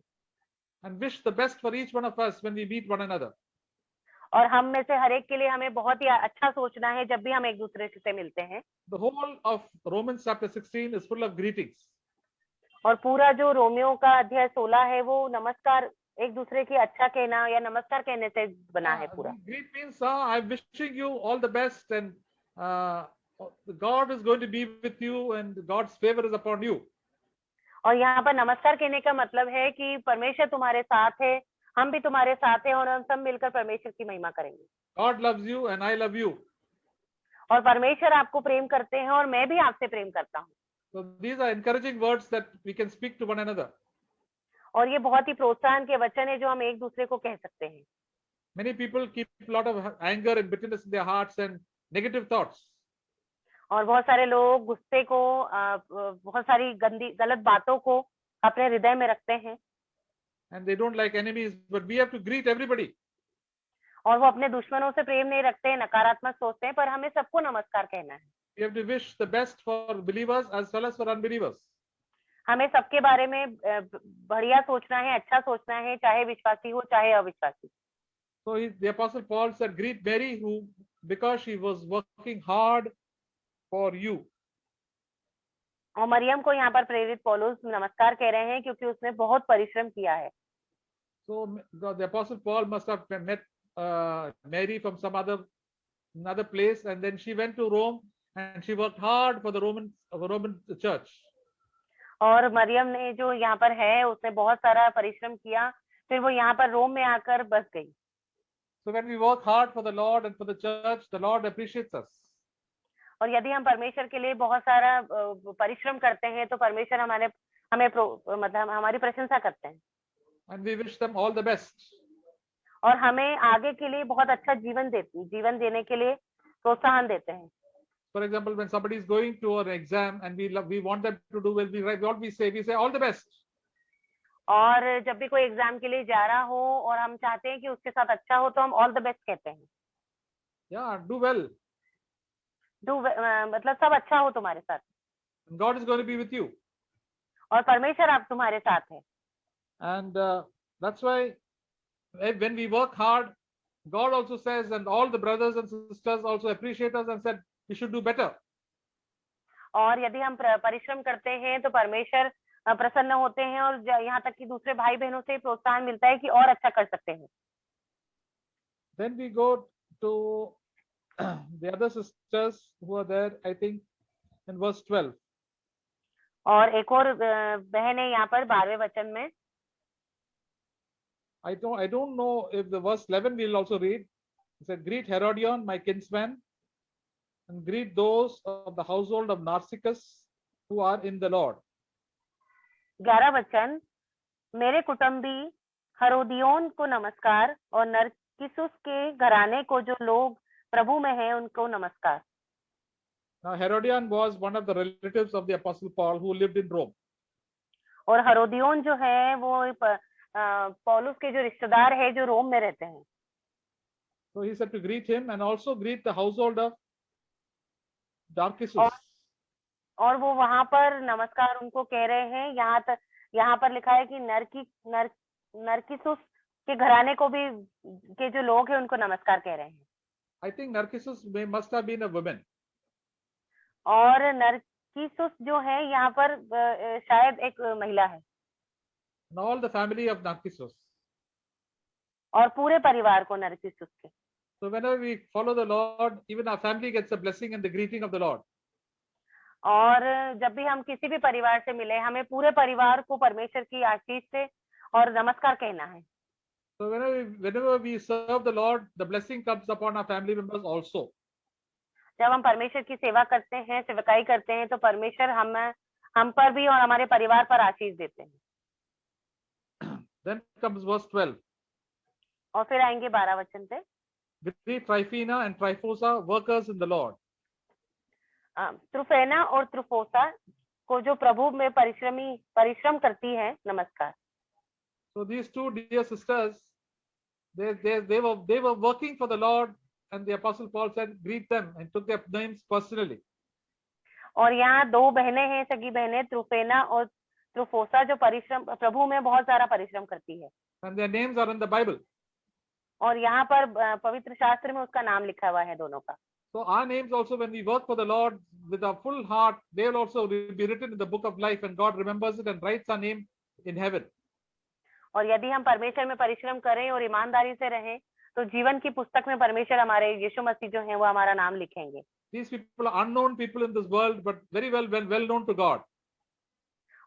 [SPEAKER 2] And wish the best for each one of us when we meet one another.
[SPEAKER 1] और हम में से हर एक के लिए हमें बहुत ही अच्छा सोचना है जब भी हम एक दूसरे से मिलते हैं.
[SPEAKER 2] The whole of Romans chapter 16 is full of greetings.
[SPEAKER 1] और पूरा जो रोमियो का अध्याय 16 है वो नमस्कार, एक दूसरे की अच्छा कहना या नमस्कार कहने से बना है पूरा.
[SPEAKER 2] Greet means I'm wishing you all the best, and God is going to be with you and God's favor is upon you.
[SPEAKER 1] और यहाँ पर नमस्कार कहने का मतलब है कि परमेश्वर तुम्हारे साथ है, हम भी तुम्हारे साथ हैं, और हम सब मिलकर परमेश्वर की महिमा करेंगे.
[SPEAKER 2] God loves you and I love you.
[SPEAKER 1] और परमेश्वर आपको प्रेम करते हैं और मैं भी आपसे प्रेम करता हूँ.
[SPEAKER 2] So these are encouraging words that we can speak to one another.
[SPEAKER 1] और ये बहुत ही प्रोत्साहन के वचन है जो हम एक दूसरे को कह सकते हैं.
[SPEAKER 2] Many people keep a lot of anger and bitterness in their hearts and negative thoughts.
[SPEAKER 1] और बहुत सारे लोग गुस्से को, बहुत सारी गलत बातों को अपने हृदय में रखते हैं.
[SPEAKER 2] And they don't like enemies, but we have to greet everybody.
[SPEAKER 1] और वो अपने दुश्मनों से प्रेम नहीं रखते हैं, नकारात्मक सोचते हैं, पर हमें सबको नमस्कार कहना है.
[SPEAKER 2] We have to wish the best for believers as well as for unbelievers.
[SPEAKER 1] हमें सबके बारे में बढ़िया सोचना है, अच्छा सोचना है, चाहे विश्वासी हो चाहे अविश्वासी.
[SPEAKER 2] So the Apostle Paul said, greet Mary, who because she was working hard for you.
[SPEAKER 1] और मरियम को यहाँ पर प्रेरित पौलुस नमस्कार कह रहे हैं क्योंकि उसने बहुत परिश्रम किया है.
[SPEAKER 2] So the Apostle Paul must have met Mary from some another place, and then she went to Rome and she worked hard for the Roman church.
[SPEAKER 1] और मरियम ने जो यहाँ पर है उसने बहुत सारा परिश्रम किया, फिर वो यहाँ पर रोम में आकर बस गई.
[SPEAKER 2] So when we work hard for the Lord and for the church, the Lord appreciates us.
[SPEAKER 1] और यदि हम परमेश्वर के लिए बहुत सारा परिश्रम करते हैं तो परमेश्वर मतलब हमारी प्रशंसा करते हैं.
[SPEAKER 2] And we wish them all the best.
[SPEAKER 1] और हमें आगे के लिए बहुत अच्छा जीवन देने के लिए प्रोत्साहन देते हैं।
[SPEAKER 2] For example, when somebody is going to an exam and we want them to do well, we say all the best.
[SPEAKER 1] और जब भी कोई एग्जाम के लिए जा रहा हो और हम चाहते हैं कि उसके साथ अच्छा हो तो हम ऑल द बेस्ट कहते हैं।
[SPEAKER 2] Yeah, do well.
[SPEAKER 1] मतलब सब अच्छा हो तुम्हारे साथ।
[SPEAKER 2] And God is going to be with you.
[SPEAKER 1] और परमेश्वर आप तुम्हारे साथ है।
[SPEAKER 2] And that's why when we work hard, God also says, and all the brothers and sisters also appreciate us and said, we should do better.
[SPEAKER 1] और यदि हम परिश्रम करते हैं तो परमेश्वर प्रसन्न होते हैं और यहाँ तक कि दूसरे भाई बहनों से प्रोत्साहन मिलता है कि और अच्छा कर सकते हैं।
[SPEAKER 2] Then we go to the other sisters who are there, I think, in verse 12.
[SPEAKER 1] और एक और बहन है यहाँ पर 12वें वचन में।
[SPEAKER 2] I don't know if the verse 11 we'll also read. It said, greet Herodion, my kinsman, and greet those of the household of Narcissus who are in the Lord.
[SPEAKER 1] 11 वचन, मेरे कुटुंबी हेरोदियोन को नमस्कार और नरकिसुस के घराने को जो लोग प्रभु में हैं उनको नमस्कार।
[SPEAKER 2] Now Herodion was one of the relatives of the Apostle Paul who lived in Rome.
[SPEAKER 1] और हेरोदियोन जो है वो पौलुस के जो रिश्तेदार है जो रोम में रहते हैं।
[SPEAKER 2] So he said to greet him and also greet the household of Narcissus.
[SPEAKER 1] और वो वहां पर नमस्कार उनको कह रहे हैं। यहाँ पर लिखा है कि नरकिसुस के घराने को भी के जो लोग हैं उनको नमस्कार कह रहे हैं।
[SPEAKER 2] I think Narcissus must have been a woman.
[SPEAKER 1] और नरकिसुस जो है यहाँ पर शायद एक महिला है।
[SPEAKER 2] And all the family of Narcissus.
[SPEAKER 1] और पूरे परिवार को नरकिसुस के।
[SPEAKER 2] So whenever we follow the Lord, even our family gets a blessing and the greeting of the Lord.
[SPEAKER 1] और जब भी हम किसी भी परिवार से मिले हमें पूरे परिवार को परमेश्वर की आशीष से और नमस्कार कहना है।
[SPEAKER 2] So whenever we serve the Lord, the blessing comes upon our family members also.
[SPEAKER 1] जब हम परमेश्वर की सेवा करते हैं, सेवकाई करते हैं तो परमेश्वर हम पर भी और हमारे परिवार पर आशीष देते हैं।
[SPEAKER 2] Then comes verse 12.
[SPEAKER 1] और फिर आएंगे 12 वचन पे।
[SPEAKER 2] Greet Tryphena and Tryphosa, workers in the Lord.
[SPEAKER 1] त्रुफेना और त्रुफोसा को जो प्रभु में परिश्रम करती है नमस्कार।
[SPEAKER 2] So these two dear sisters, they were working for the Lord, and the Apostle Paul said, greet them, and took their names personally.
[SPEAKER 1] और यहाँ 2 बहनें हैं, सगी बहनें त्रुफेना और त्रुफोसा जो प्रभु में बहुत सारा परिश्रम करती है।
[SPEAKER 2] And their names are in the Bible.
[SPEAKER 1] और यहाँ पर पवित्र शास्त्र में उसका नाम लिखा हुआ है दोनों का।
[SPEAKER 2] So our names also, when we work for the Lord with our full heart, they will also be written in the book of life, and God remembers it and writes our name in heaven.
[SPEAKER 1] और यदि हम परमेश्वर में परिश्रम करें और ईमानदारी से रहें तो जीवन की पुस्तक में परमेश्वर हमारे यीशु मसीह जो हैं वो हमारा नाम लिखेंगे।
[SPEAKER 2] These people are unknown people in this world, but very well known to God.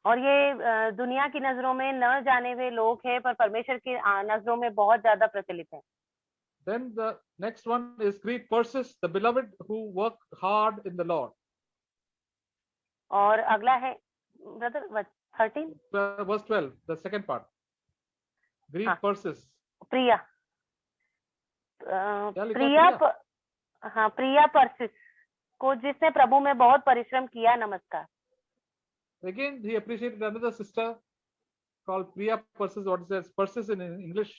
[SPEAKER 1] और ये दुनिया की नजरों में न जाने हुए लोग हैं पर परमेश्वर की नजरों में बहुत ज्यादा प्रचलित है।
[SPEAKER 2] Then the next one is greet Persis, the beloved who work hard in the Lord.
[SPEAKER 1] और अगला है brother 13
[SPEAKER 2] verse 12, the second part. Greet Persis.
[SPEAKER 1] Priya Priya persists को जिसने प्रभु में बहुत परिश्रम किया नमस्कार।
[SPEAKER 2] Again he appreciated another sister called Priya Persis. What it says Persis in English.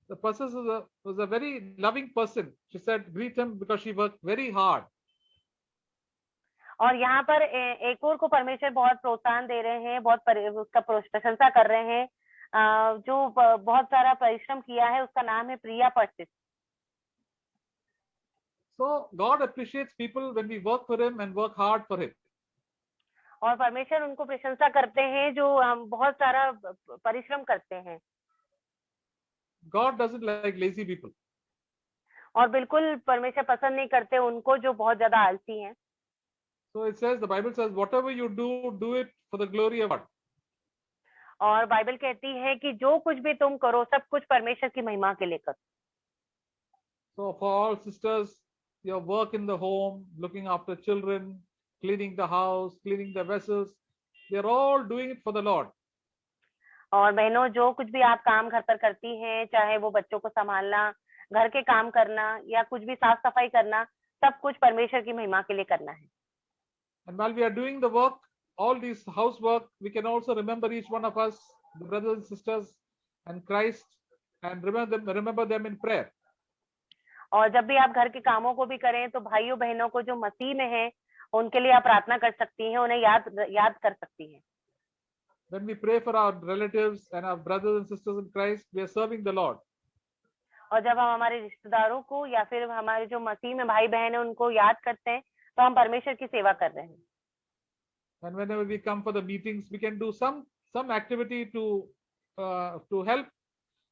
[SPEAKER 2] The Persis was a very loving person. She said greet him because she worked very hard.
[SPEAKER 1] और यहाँ पर एक और को परमेश्वर बहुत प्रोत्साहन दे रहे हैं, बहुत उसका प्रशंसा कर रहे हैं जो बहुत सारा परिश्रम किया है। उसका नाम है प्रिया persists.
[SPEAKER 2] So God appreciates people when we work for him and work hard for him.
[SPEAKER 1] और परमेश्वर उनको प्रशंसा करते हैं जो हम बहुत सारा परिश्रम करते हैं।
[SPEAKER 2] God doesn't like lazy people.
[SPEAKER 1] और बिल्कुल परमेश्वर पसंद नहीं करते उनको जो बहुत ज्यादा आलसी हैं।
[SPEAKER 2] So it says, the Bible says, whatever you do it for the glory of God.
[SPEAKER 1] और बाइबल कहती है कि जो कुछ भी तुम करो सब कुछ परमेश्वर की महिमा के लिए करो।
[SPEAKER 2] So for all sisters, your work in the home, looking after children, cleaning the house, cleaning the vessels, they are all doing it for the Lord.
[SPEAKER 1] और बहनों जो कुछ भी आप काम घर पर करती हैं, चाहे वो बच्चों को संभालना, घर के काम करना या कुछ भी साफ सफाई करना, सब कुछ परमेश्वर की महिमा के लिए करना है।
[SPEAKER 2] And while we are doing the work, all these housework, we can also remember each one of us, the brothers and sisters, and Christ, and remember them in prayer.
[SPEAKER 1] और जब भी आप घर के कामों को भी करें तो भाइयों बहनों को जो मसीह में है उनके लिए आप प्रार्थना कर सकती हैं, उन्हें याद कर सकती हैं।
[SPEAKER 2] When we pray for our relatives and our brothers and sisters in Christ, we are serving the Lord.
[SPEAKER 1] और जब हम हमारे रिश्तेदारों को या फिर हमारे जो मसीह में भाई बहन है उनको याद करते हैं तो हम परमेश्वर की सेवा कर रहे हैं।
[SPEAKER 2] And whenever we come for the meetings, we can do some activity to help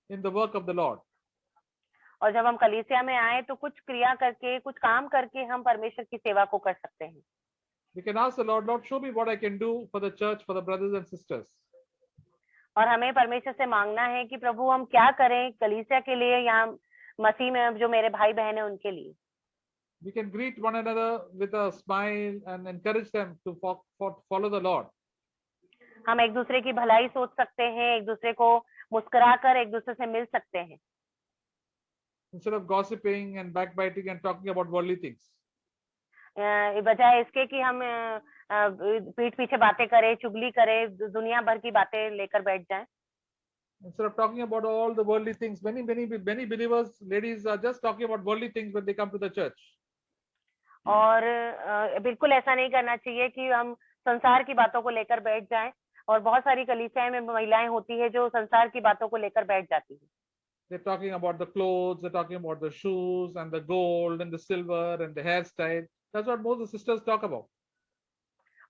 [SPEAKER 2] in the work of the Lord.
[SPEAKER 1] और जब हम कलीसिया में आए तो कुछ क्रिया करके, कुछ काम करके हम परमेश्वर की सेवा को कर सकते हैं।
[SPEAKER 2] We can ask the Lord, Lord, show me what I can do for the church, for the brothers and sisters.
[SPEAKER 1] और हमें परमेश्वर से मांगना है कि प्रभु हम क्या करें कलीसिया के लिए, यहाँ मसीह में जो मेरे भाई बहन है उनके लिए।
[SPEAKER 2] We can greet one another with a smile and encourage them to follow the Lord.
[SPEAKER 1] हम एक दूसरे की भलाई सोच सकते हैं, एक दूसरे को मुस्कुराकर एक दूसरे से मिल सकते हैं।
[SPEAKER 2] Instead of gossiping and backbiting and talking about worldly things.
[SPEAKER 1] बजाय इसके कि हम पीठ पीछे बातें करें, चुगली करें, दुनिया भर की बातें लेकर बैठ जाएं।
[SPEAKER 2] Instead of talking about all the worldly things, many believers, ladies are just talking about worldly things when they come to the church.
[SPEAKER 1] और बिल्कुल ऐसा नहीं करना चाहिए कि हम संसार की बातों को लेकर बैठ जाएं। और बहुत सारी कलीसियाएं में महिलाएं होती है जो संसार की बातों को लेकर बैठ जाती है।
[SPEAKER 2] They're talking about the clothes, they're talking about the shoes and the gold and the silver and the hairstyle. That's what most of the sisters talk about.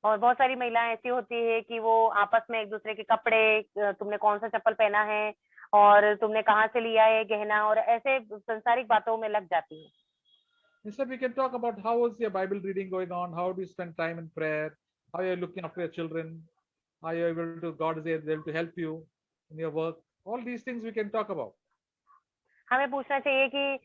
[SPEAKER 1] और बहुत सारी महिलाएं ऐसी होती है कि वो आपस में एक दूसरे के कपड़े, तुमने कौन सा चप्पल पहना है और तुमने कहाँ से लिया है गहना, और ऐसे संसारिक बातों में लग जाती है।
[SPEAKER 2] Instead, we can talk about how is your Bible reading going on, how do you spend time in prayer, how are you looking after your children, how you able to, God is able to help you in your work. All these things we can talk about.
[SPEAKER 1] हमें पूछना चाहिए कि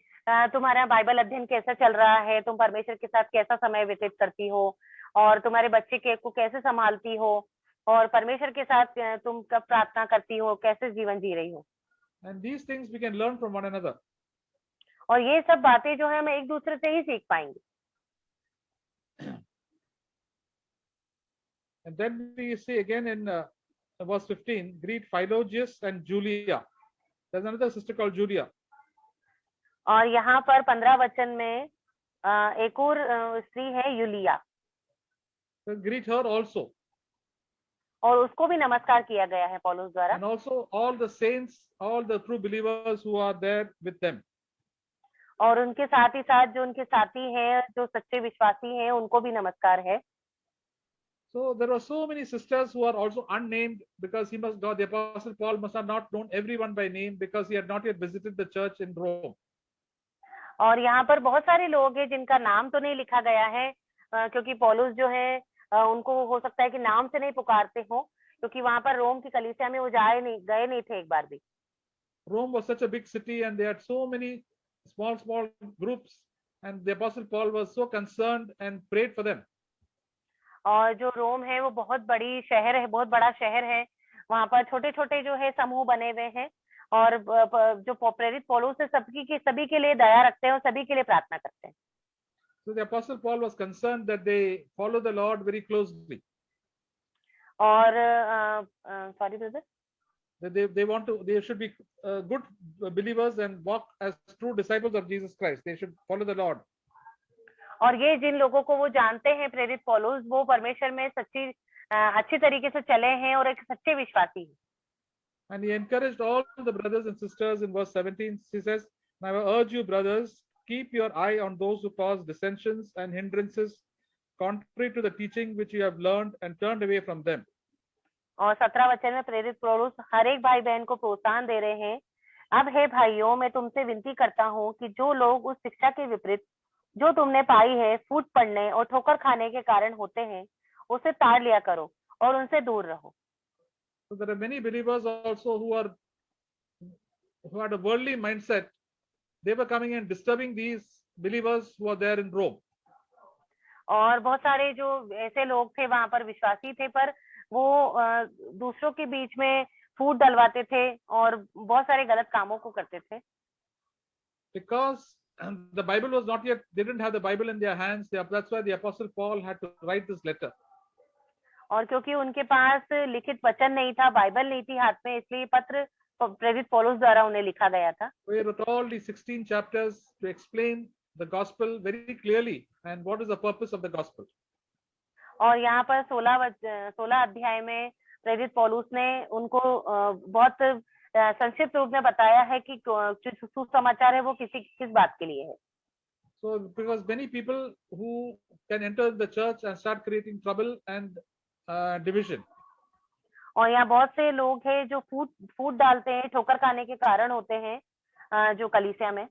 [SPEAKER 1] तुम्हारा Bible अध्ययन कैसा चल रहा है, तुम परमेश्वर के साथ कैसा समय व्यतीत करती हो, और तुम्हारे बच्चे के को कैसे संभालती हो, और परमेश्वर के साथ तुम कब प्रार्थना करती हो, कैसे जीवन जी रही हो।
[SPEAKER 2] And these things we can learn from one another.
[SPEAKER 1] और ये सब बातें जो है हम एक दूसरे से ही सीख पाएंगे।
[SPEAKER 2] And then we see again in verse 15, greet Philologus and Julia. There's another sister called Julia.
[SPEAKER 1] और यहाँ पर 15 वचन में एक और स्त्री है Yulia.
[SPEAKER 2] So greet her also.
[SPEAKER 1] और उसको भी नमस्कार किया गया है पौलुस द्वारा।
[SPEAKER 2] And also all the saints, all the true believers who are there with them.
[SPEAKER 1] और उनके साथ ही साथ जो उनके साथी हैं, जो सच्चे विश्वासी हैं, उनको भी नमस्कार है।
[SPEAKER 2] So there are so many sisters who are also unnamed because the Apostle Paul must have not known everyone by name because he had not yet visited the church in Rome.
[SPEAKER 1] और यहाँ पर बहुत सारे लोग हैं जिनका नाम तो नहीं लिखा गया है, क्योंकि पौलुस जो है उनको हो सकता है कि नाम से नहीं पुकारते हो, क्योंकि वहां पर रोम की कलीसिया में वो गए नहीं थे एक बार भी।
[SPEAKER 2] Rome was such a big city and they had so many small groups, and the Apostle Paul was so concerned and prayed for them.
[SPEAKER 1] और जो रोम है वो बहुत बड़ी शहर है, बहुत बड़ा शहर है, वहां पर छोटे छोटे जो है समूह बने हुए हैं, और जो प्रेरित पौलुस है सभी के लिए दया रखते हैं और सभी के लिए प्रार्थना करते हैं।
[SPEAKER 2] So the Apostle Paul was concerned that they follow the Lord very closely.
[SPEAKER 1] और sorry brother,
[SPEAKER 2] they should be good believers and walk as true disciples of Jesus Christ. They should follow the Lord.
[SPEAKER 1] और ये जिन लोगों को वो जानते हैं प्रेरित पौलुस, वो परमेश्वर में अच्छी तरीके से चले हैं और एक सच्चे विश्वासी हैं।
[SPEAKER 2] And he encouraged all the brothers and sisters in verse 17. He says, "Now I urge you, brothers, keep your eye on those who cause dissensions and hindrances, contrary to the teaching which you have learned, and turned away from them."
[SPEAKER 1] और 17 वचन में प्रेरित पौलुस हर एक भाई बहन को प्रोत्साहन दे रहे हैं। अब हे भाइयों, मैं तुमसे विनती करता हूँ कि जो लोग उस शिक्षा के विपरीत जो तुमने पाई है, फूट पड़ने और ठोकर खाने के कारण होते हैं, उसे ताड़ लिया करो और उनसे दूर रहो।
[SPEAKER 2] So there are many believers also who had a worldly mindset. They were coming and disturbing these believers who are there in Rome.
[SPEAKER 1] और बहुत सारे जो ऐसे लोग थे वहां पर विश्वासी थे, पर वो दूसरों के बीच में फूट डलवाते थे और बहुत सारे गलत कामों को करते थे।
[SPEAKER 2] Because the Bible was not yet, they didn't have the Bible in their hands. That's why the Apostle Paul had to write this letter.
[SPEAKER 1] और क्योंकि उनके पास लिखित वचन नहीं था, बाइबल नहीं थी हाथ में, इसलिए ये पत्र प्रेरित पौलुस द्वारा उन्हें लिखा गया था.
[SPEAKER 2] We wrote all these 16 chapters to explain the gospel very clearly and what is the purpose of the gospel.
[SPEAKER 1] और यहाँ पर 16 अध्याय में प्रेरित पौलुस ने उनको बहुत संक्षिप्त रूप में बताया है कि सुसमाचार है वो किस बात के लिए है.
[SPEAKER 2] So because many people who can enter the church and start creating trouble and division.
[SPEAKER 1] और यहाँ बहुत से लोग हैं जो फूट डालते हैं, ठोकर खाने के कारण होते हैं जो कलीसिया में.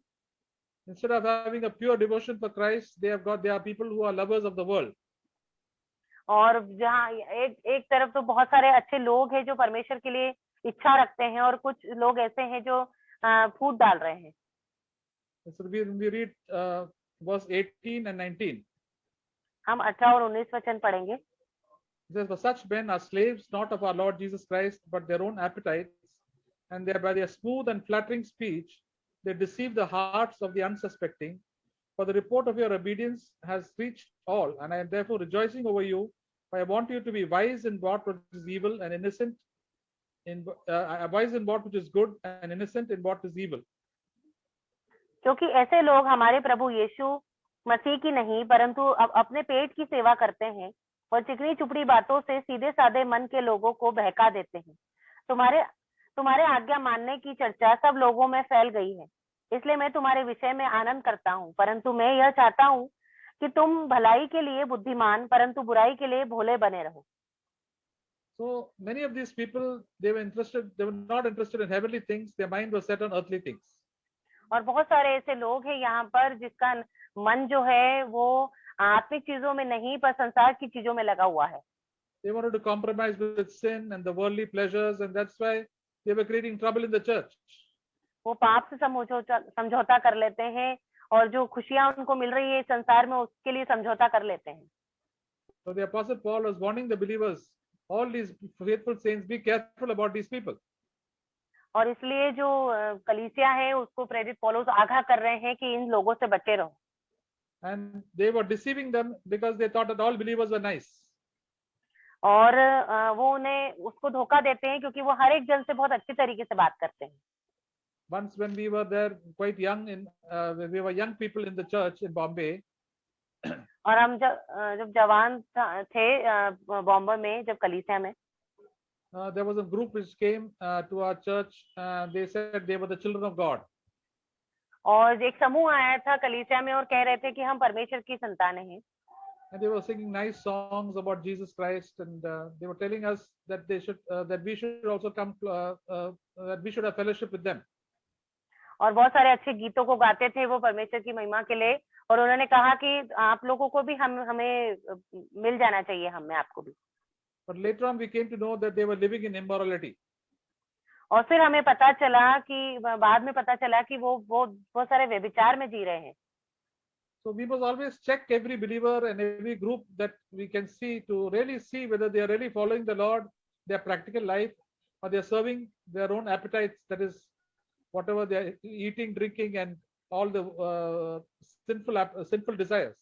[SPEAKER 2] Instead of having a pure devotion for Christ, there are people who are lovers of the world.
[SPEAKER 1] और जहाँ एक तरफ तो बहुत सारे अच्छे लोग हैं जो परमेश्वर के लिए इच्छा रखते हैं, और कुछ लोग ऐसे हैं जो फूट डाल रहे हैं.
[SPEAKER 2] So we read verse 18 and 19.
[SPEAKER 1] हम 18 और 19 वचन पढ़ेंगे.
[SPEAKER 2] It says, for such men are slaves not of our Lord Jesus Christ, but their own appetites, and by their smooth and flattering speech they deceive the hearts of the unsuspecting. For the report of your obedience has reached all, and I am therefore rejoicing over you. For I want you to be wise in what is evil and innocent wise in what which is good and innocent in what is evil.
[SPEAKER 1] क्योंकि ऐसे लोग हमारे प्रभु यीशु मसीह की नहीं परंतु अपने पेट की सेवा करते हैं और चिकनी चुपड़ी बातों से सीधे साधे मन के लोगों को बहका देते हैं. तुम्हारे आज्ञा मानने की चर्चा सब लोगों में फैल गई है, इसलिए मैं तुम्हारे विषय में आनंद करता हूँ. परंतु मैं यह चाहता हूँ कि तुम भलाई के लिए बुद्धिमान परंतु बुराई के लिए भोले बने रहो.
[SPEAKER 2] So many of these people, they were not interested in heavenly things. Their mind was set on earthly things.
[SPEAKER 1] और बहुत सारे ऐसे लोग हैं यहाँ पर जिसका मन जो है वो आत्मिक चीजों में नहीं पर संसार की चीजों में लगा हुआ है.
[SPEAKER 2] They wanted to compromise with sin and the worldly pleasures, and that's why they were creating trouble in the church.
[SPEAKER 1] वो पाप से समझौता कर लेते हैं और जो खुशियां उनको मिल रही है संसार में उसके लिए समझौता कर लेते हैं.
[SPEAKER 2] So the Apostle Paul was warning the believers, all these faithful saints, be careful about these people.
[SPEAKER 1] और इसलिए जो कलीसिया है उसको प्रेरित पौलुस आगाह कर रहे हैं कि इन लोगों से बचे रहो.
[SPEAKER 2] And they were deceiving them because they thought that all believers were nice.
[SPEAKER 1] और वो उन्हें उसको धोखा देते हैं क्योंकि वो हर एक जन से बहुत अच्छी तरीके से बात करते हैं.
[SPEAKER 2] Once when we were there quite young we were young people in the church in Bombay.
[SPEAKER 1] और हम जब जवान थे बॉम्बे में, जब कलीसिया में
[SPEAKER 2] there was a group which came to our church. They said they were the children of God.
[SPEAKER 1] और एक समूह आया था कलीसिया में और कह रहे थे कि हम परमेश्वर की संतान हैं.
[SPEAKER 2] And they were singing nice songs about Jesus Christ, and they were telling us that that we should also come that we should have fellowship with them.
[SPEAKER 1] और बहुत सारे अच्छे गीतों को गाते थे वो परमेश्वर की महिमा के लिए, और उन्होंने कहा कि आप लोगों को भी हमें मिल जाना चाहिए, हमें आपको भी.
[SPEAKER 2] But later on we came to know that they were living in immorality.
[SPEAKER 1] और फिर हमें पता चला कि बाद में पता चला कि वो बहुत सारे व्यभिचार में जी रहे हैं.
[SPEAKER 2] So we must always check every believer and every group that we can see to really see whether they are really following the Lord, their practical life, or they are serving their own appetites, that is whatever they are eating, drinking, and all the sinful desires.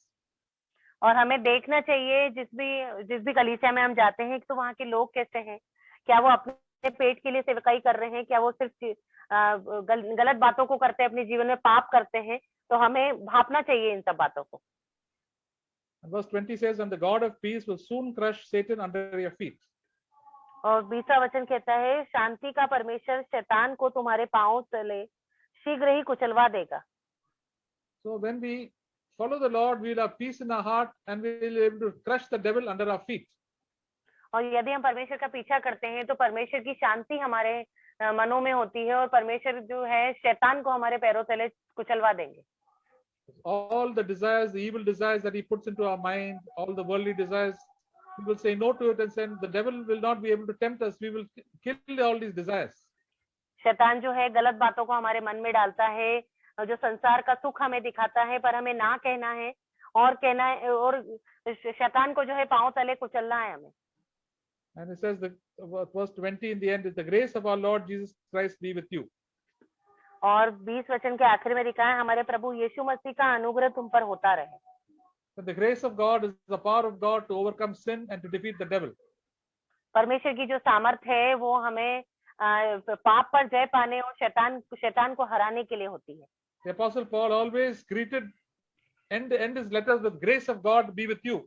[SPEAKER 1] और हमें देखना चाहिए जिस भी कलीसिया में हम जाते हैं तो वहाँ के लोग कैसे हैं, क्या वो अपने पेट के लिए सेवकाई कर रहे हैं, क्या वो सिर्फ गलत बातों को करते हैं, अपने जीवन में पाप करते हैं. तो हमें भापना चाहिए इन सब बातों को.
[SPEAKER 2] Verse 20 says, and the God of peace will soon crush Satan under your feet.
[SPEAKER 1] और 20वां वचन कहता है, शांति का परमेश्वर शैतान को तुम्हारे पांवों तले शीघ्र ही कुचलवा देगा.
[SPEAKER 2] So when we follow the Lord, we will have peace in our heart and we will be able to crush the devil under our feet.
[SPEAKER 1] और यदि हम परमेश्वर का पीछा करते हैं तो परमेश्वर की शांति हमारे मनों में होती है और परमेश्वर जो है शैतान को हमारे पैरों तले कुचलवा देंगे.
[SPEAKER 2] All the desires, the evil desires that he puts into our mind, all the worldly desires, we will say no to it and say the devil will not be able to tempt us. We will kill all these desires.
[SPEAKER 1] शैतान जो है गलत बातों को हमारे मन में डालता है, जो संसार का सुख हमें दिखाता है, पर हमें ना कहना है और कहना है, और शैतान को जो है पांव तले कुचलना है हमें.
[SPEAKER 2] And it says, verse 20 in the end, is the grace of our Lord Jesus Christ be with you.
[SPEAKER 1] और 20 वचन के आखिर में लिखा है, हमारे प्रभु यीशु मसीह का अनुग्रह तुम पर होता रहे।
[SPEAKER 2] But the grace of God is the power of God to overcome sin and to defeat the devil.
[SPEAKER 1] परमेश्वर की जो सामर्थ है वो हमें पाप पर जय पाने और शैतान को हराने के लिए होती है।
[SPEAKER 2] The Apostle Paul always greeted end his letters with grace of God be with you.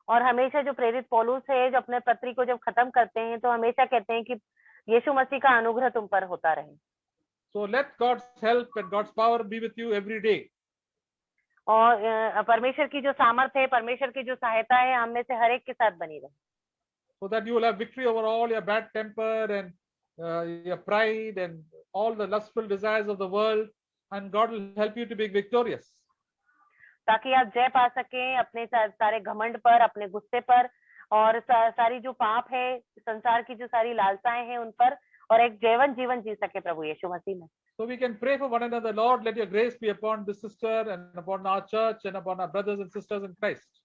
[SPEAKER 1] और हमेशा जो प्रेरित पौलुस है, जो अपने पत्री को जब खत्म करते हैं तो हमेशा कहते हैं कि यीशु मसीह का अनुग्रह तुम पर होता रहे।
[SPEAKER 2] So let God's help and God's power be with you every day.
[SPEAKER 1] और परमेश्वर की जो सामर्थ है, परमेश्वर की जो सहायता है, हम में से हर एक के साथ बनी रहे।
[SPEAKER 2] So that you will have victory over all your bad temper and your pride and all the lustful desires of the world, and God will help you to be victorious.
[SPEAKER 1] ताकि आप जय पा सकें अपने सारे घमंड पर, अपने गुस्से पर, और सारी जो पाप है, संसार की जो सारी लालसाएं हैं उन पर, और एक जीवन जी सके प्रभु यीशु मसीह में।
[SPEAKER 2] So we can pray for one another. Lord, let your grace be upon this sister and upon our church and upon our brothers and sisters in Christ.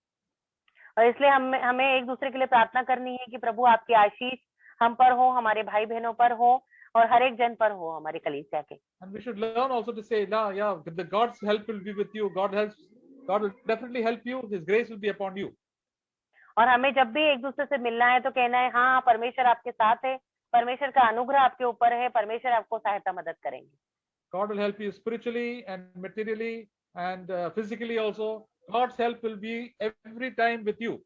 [SPEAKER 1] और इसलिए हमें एक दूसरे के लिए प्रार्थना करनी है कि प्रभु आपकी आशीष हम पर हो, हमारे भाई बहनों पर हो, और हर एक जन पर हो, हमारी कलीसिया के।
[SPEAKER 2] And we should learn also to say, yeah, the God's help will be with you. God will definitely help you. His grace will be upon you.
[SPEAKER 1] और हमें जब भी एक दूसरे से मिलना है तो कहना है, हाँ परमेश्वर आपके साथ है, परमेश्वर का अनुग्रह आपके ऊपर है, परमेश्वर आपको सहायता मदद करेंगे।
[SPEAKER 2] God will help you spiritually and materially and physically also. God's help will be every time with you.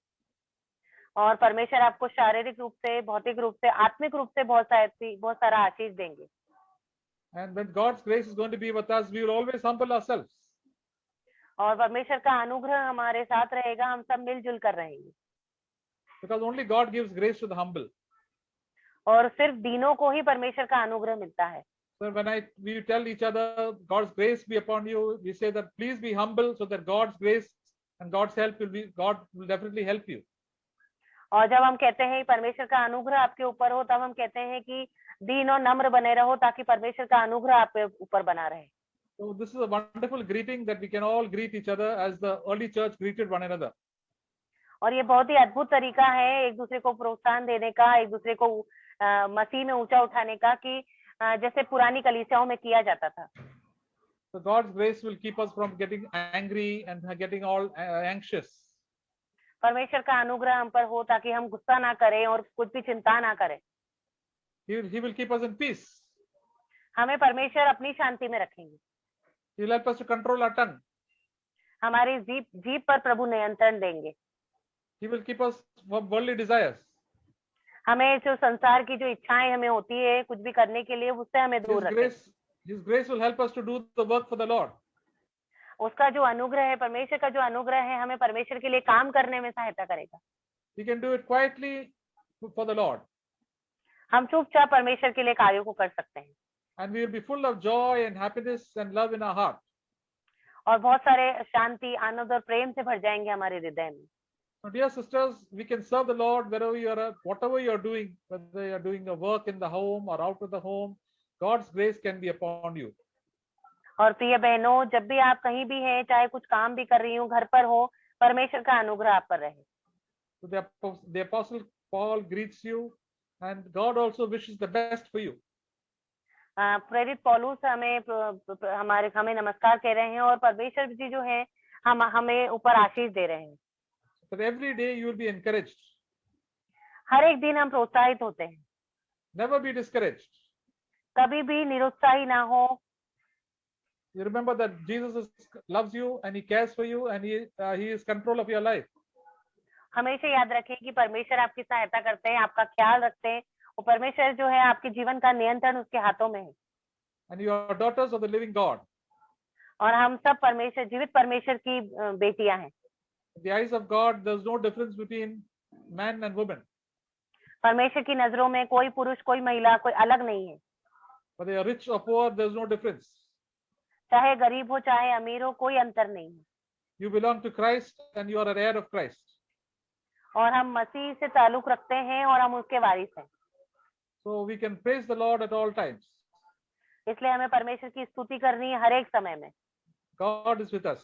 [SPEAKER 1] और परमेश्वर आपको शारीरिक रूप से, भौतिक रूप से, आत्मिक रूप से बहुत सारा आशीष देंगे।
[SPEAKER 2] And when God's grace is going to be with us, we will always humble ourselves.
[SPEAKER 1] और परमेश्वर का अनुग्रह हमारे साथ रहेगा, हम सब मिलजुल कर रहेंगे।
[SPEAKER 2] Because only God gives grace to the humble.
[SPEAKER 1] और सिर्फ दीनों को ही परमेश्वर का अनुग्रह मिलता है।
[SPEAKER 2] So when we tell each other, God's grace be upon you, we say that please be humble so that God's grace and God's help God will definitely help you.
[SPEAKER 1] और जब हम कहते हैं परमेश्वर का अनुग्रह आपके ऊपर हो, तब हम कहते हैं कि दीन और नम्र बने रहो ताकि परमेश्वर का अनुग्रह आपके ऊपर बना रहे।
[SPEAKER 2] So this is a wonderful greeting that we can all greet each other as the early church greeted one another.
[SPEAKER 1] और ये बहुत ही अद्भुत तरीका है एक दूसरे को प्रोत्साहन देने का, एक दूसरे को मसीह में ऊंचा उठाने का, कि जैसे पुरानी कलीसियाओं में किया जाता था।
[SPEAKER 2] So God's grace will keep us from getting angry and getting all anxious.
[SPEAKER 1] परमेश्वर का अनुग्रह हम पर हो ताकि हम गुस्सा ना करें और कुछ भी चिंता ना करें।
[SPEAKER 2] He will keep us in peace.
[SPEAKER 1] हमें परमेश्वर अपनी शांति में रखेंगे।
[SPEAKER 2] He will help us to control our tongue.
[SPEAKER 1] हमारी जीभ पर प्रभु नियंत्रण देंगे।
[SPEAKER 2] He will keep us from worldly desires.
[SPEAKER 1] हमें जो संसार की जो इच्छाएं हमें होती है कुछ भी करने के लिए, उससे हमें दूर रखें।
[SPEAKER 2] His grace will help us to do the work for the Lord.
[SPEAKER 1] उसका जो अनुग्रह है, परमेश्वर का जो अनुग्रह है, हमें परमेश्वर के लिए काम करने में सहायता करेगा।
[SPEAKER 2] We can do it quietly for the Lord.
[SPEAKER 1] हम चुपचाप परमेश्वर के लिए कार्यों को कर सकते हैं।
[SPEAKER 2] And we will be full of joy and happiness and love in our heart.
[SPEAKER 1] और बहुत सारे शांति, आनंद और प्रेम से भर जाएंगे हमारे हृदय में।
[SPEAKER 2] So dear sisters, we can serve the Lord wherever you are, whatever you are doing, whether you are doing a work in the home or out of the home, God's grace can be upon you.
[SPEAKER 1] और प्रिय बहनों, जब भी आप कहीं भी हैं, चाहे कुछ काम भी कर रही हो, घर पर हो, परमेश्वर का अनुग्रह आप पर रहे।
[SPEAKER 2] So the Apostle Paul greets you, and God also wishes the best for you.
[SPEAKER 1] प्रेरित पौलुस हमें नमस्कार कह रहे हैं, और परमेश्वर जी जो है हमें ऊपर आशीष दे रहे हैं।
[SPEAKER 2] But every day you will be encouraged.
[SPEAKER 1] हर एक दिन हम प्रोत्साहित होते हैं।
[SPEAKER 2] Never be discouraged.
[SPEAKER 1] कभी भी निरुत्साही ना हो।
[SPEAKER 2] You remember that Jesus loves you and he cares for you and he is control of your life.
[SPEAKER 1] हमेशा याद रखें कि परमेश्वर आपकी सहायता करते हैं, आपका ख्याल रखते हैं, और परमेश्वर जो है आपके जीवन का नियंत्रण उसके हाथों में है।
[SPEAKER 2] And you are daughters of the living God.
[SPEAKER 1] और हम सब जीवित परमेश्वर की बेटियां हैं।
[SPEAKER 2] In the eyes of God, there is no difference between man and woman.
[SPEAKER 1] परमेश्वर की नजरों में कोई पुरुष, कोई महिला, कोई अलग नहीं है।
[SPEAKER 2] Whether they are rich or poor, there is no difference.
[SPEAKER 1] चाहे गरीब हो, चाहे अमीर हो, कोई अंतर नहीं है।
[SPEAKER 2] You belong to Christ and you are an heir of Christ.
[SPEAKER 1] और हम मसीह से ताल्लुक रखते हैं और हम उसके वारिस हैं।
[SPEAKER 2] So we can praise the Lord at all times.
[SPEAKER 1] इसलिए हमें परमेश्वर की स्तुति करनी है हर एक समय में।
[SPEAKER 2] God is with us.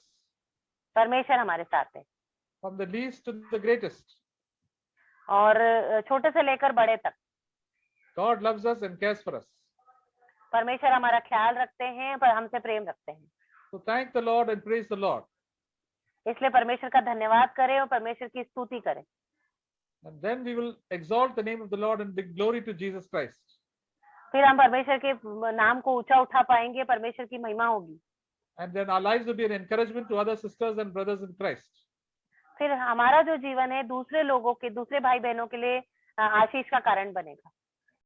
[SPEAKER 1] परमेश्वर हमारे साथ है।
[SPEAKER 2] From the least to the greatest.
[SPEAKER 1] और छोटे से लेकर बड़े तक।
[SPEAKER 2] God loves us and cares for us.
[SPEAKER 1] परमेश्वर हमारा ख्याल रखते हैं, पर हमसे प्रेम रखते हैं।
[SPEAKER 2] So thank the Lord and praise the Lord.
[SPEAKER 1] इसलिए परमेश्वर का धन्यवाद करें और परमेश्वर की स्तुति करें।
[SPEAKER 2] And then we will exalt the name of the Lord and bring glory to Jesus Christ.
[SPEAKER 1] फिर हम परमेश्वर के नाम को ऊंचा उठा पाएंगे, परमेश्वर की महिमा होगी।
[SPEAKER 2] And then our lives will be an encouragement to other sisters and brothers in Christ.
[SPEAKER 1] फिर हमारा जो जीवन है दूसरे लोगों के, दूसरे भाई बहनों के लिए आशीष का कारण बनेगा।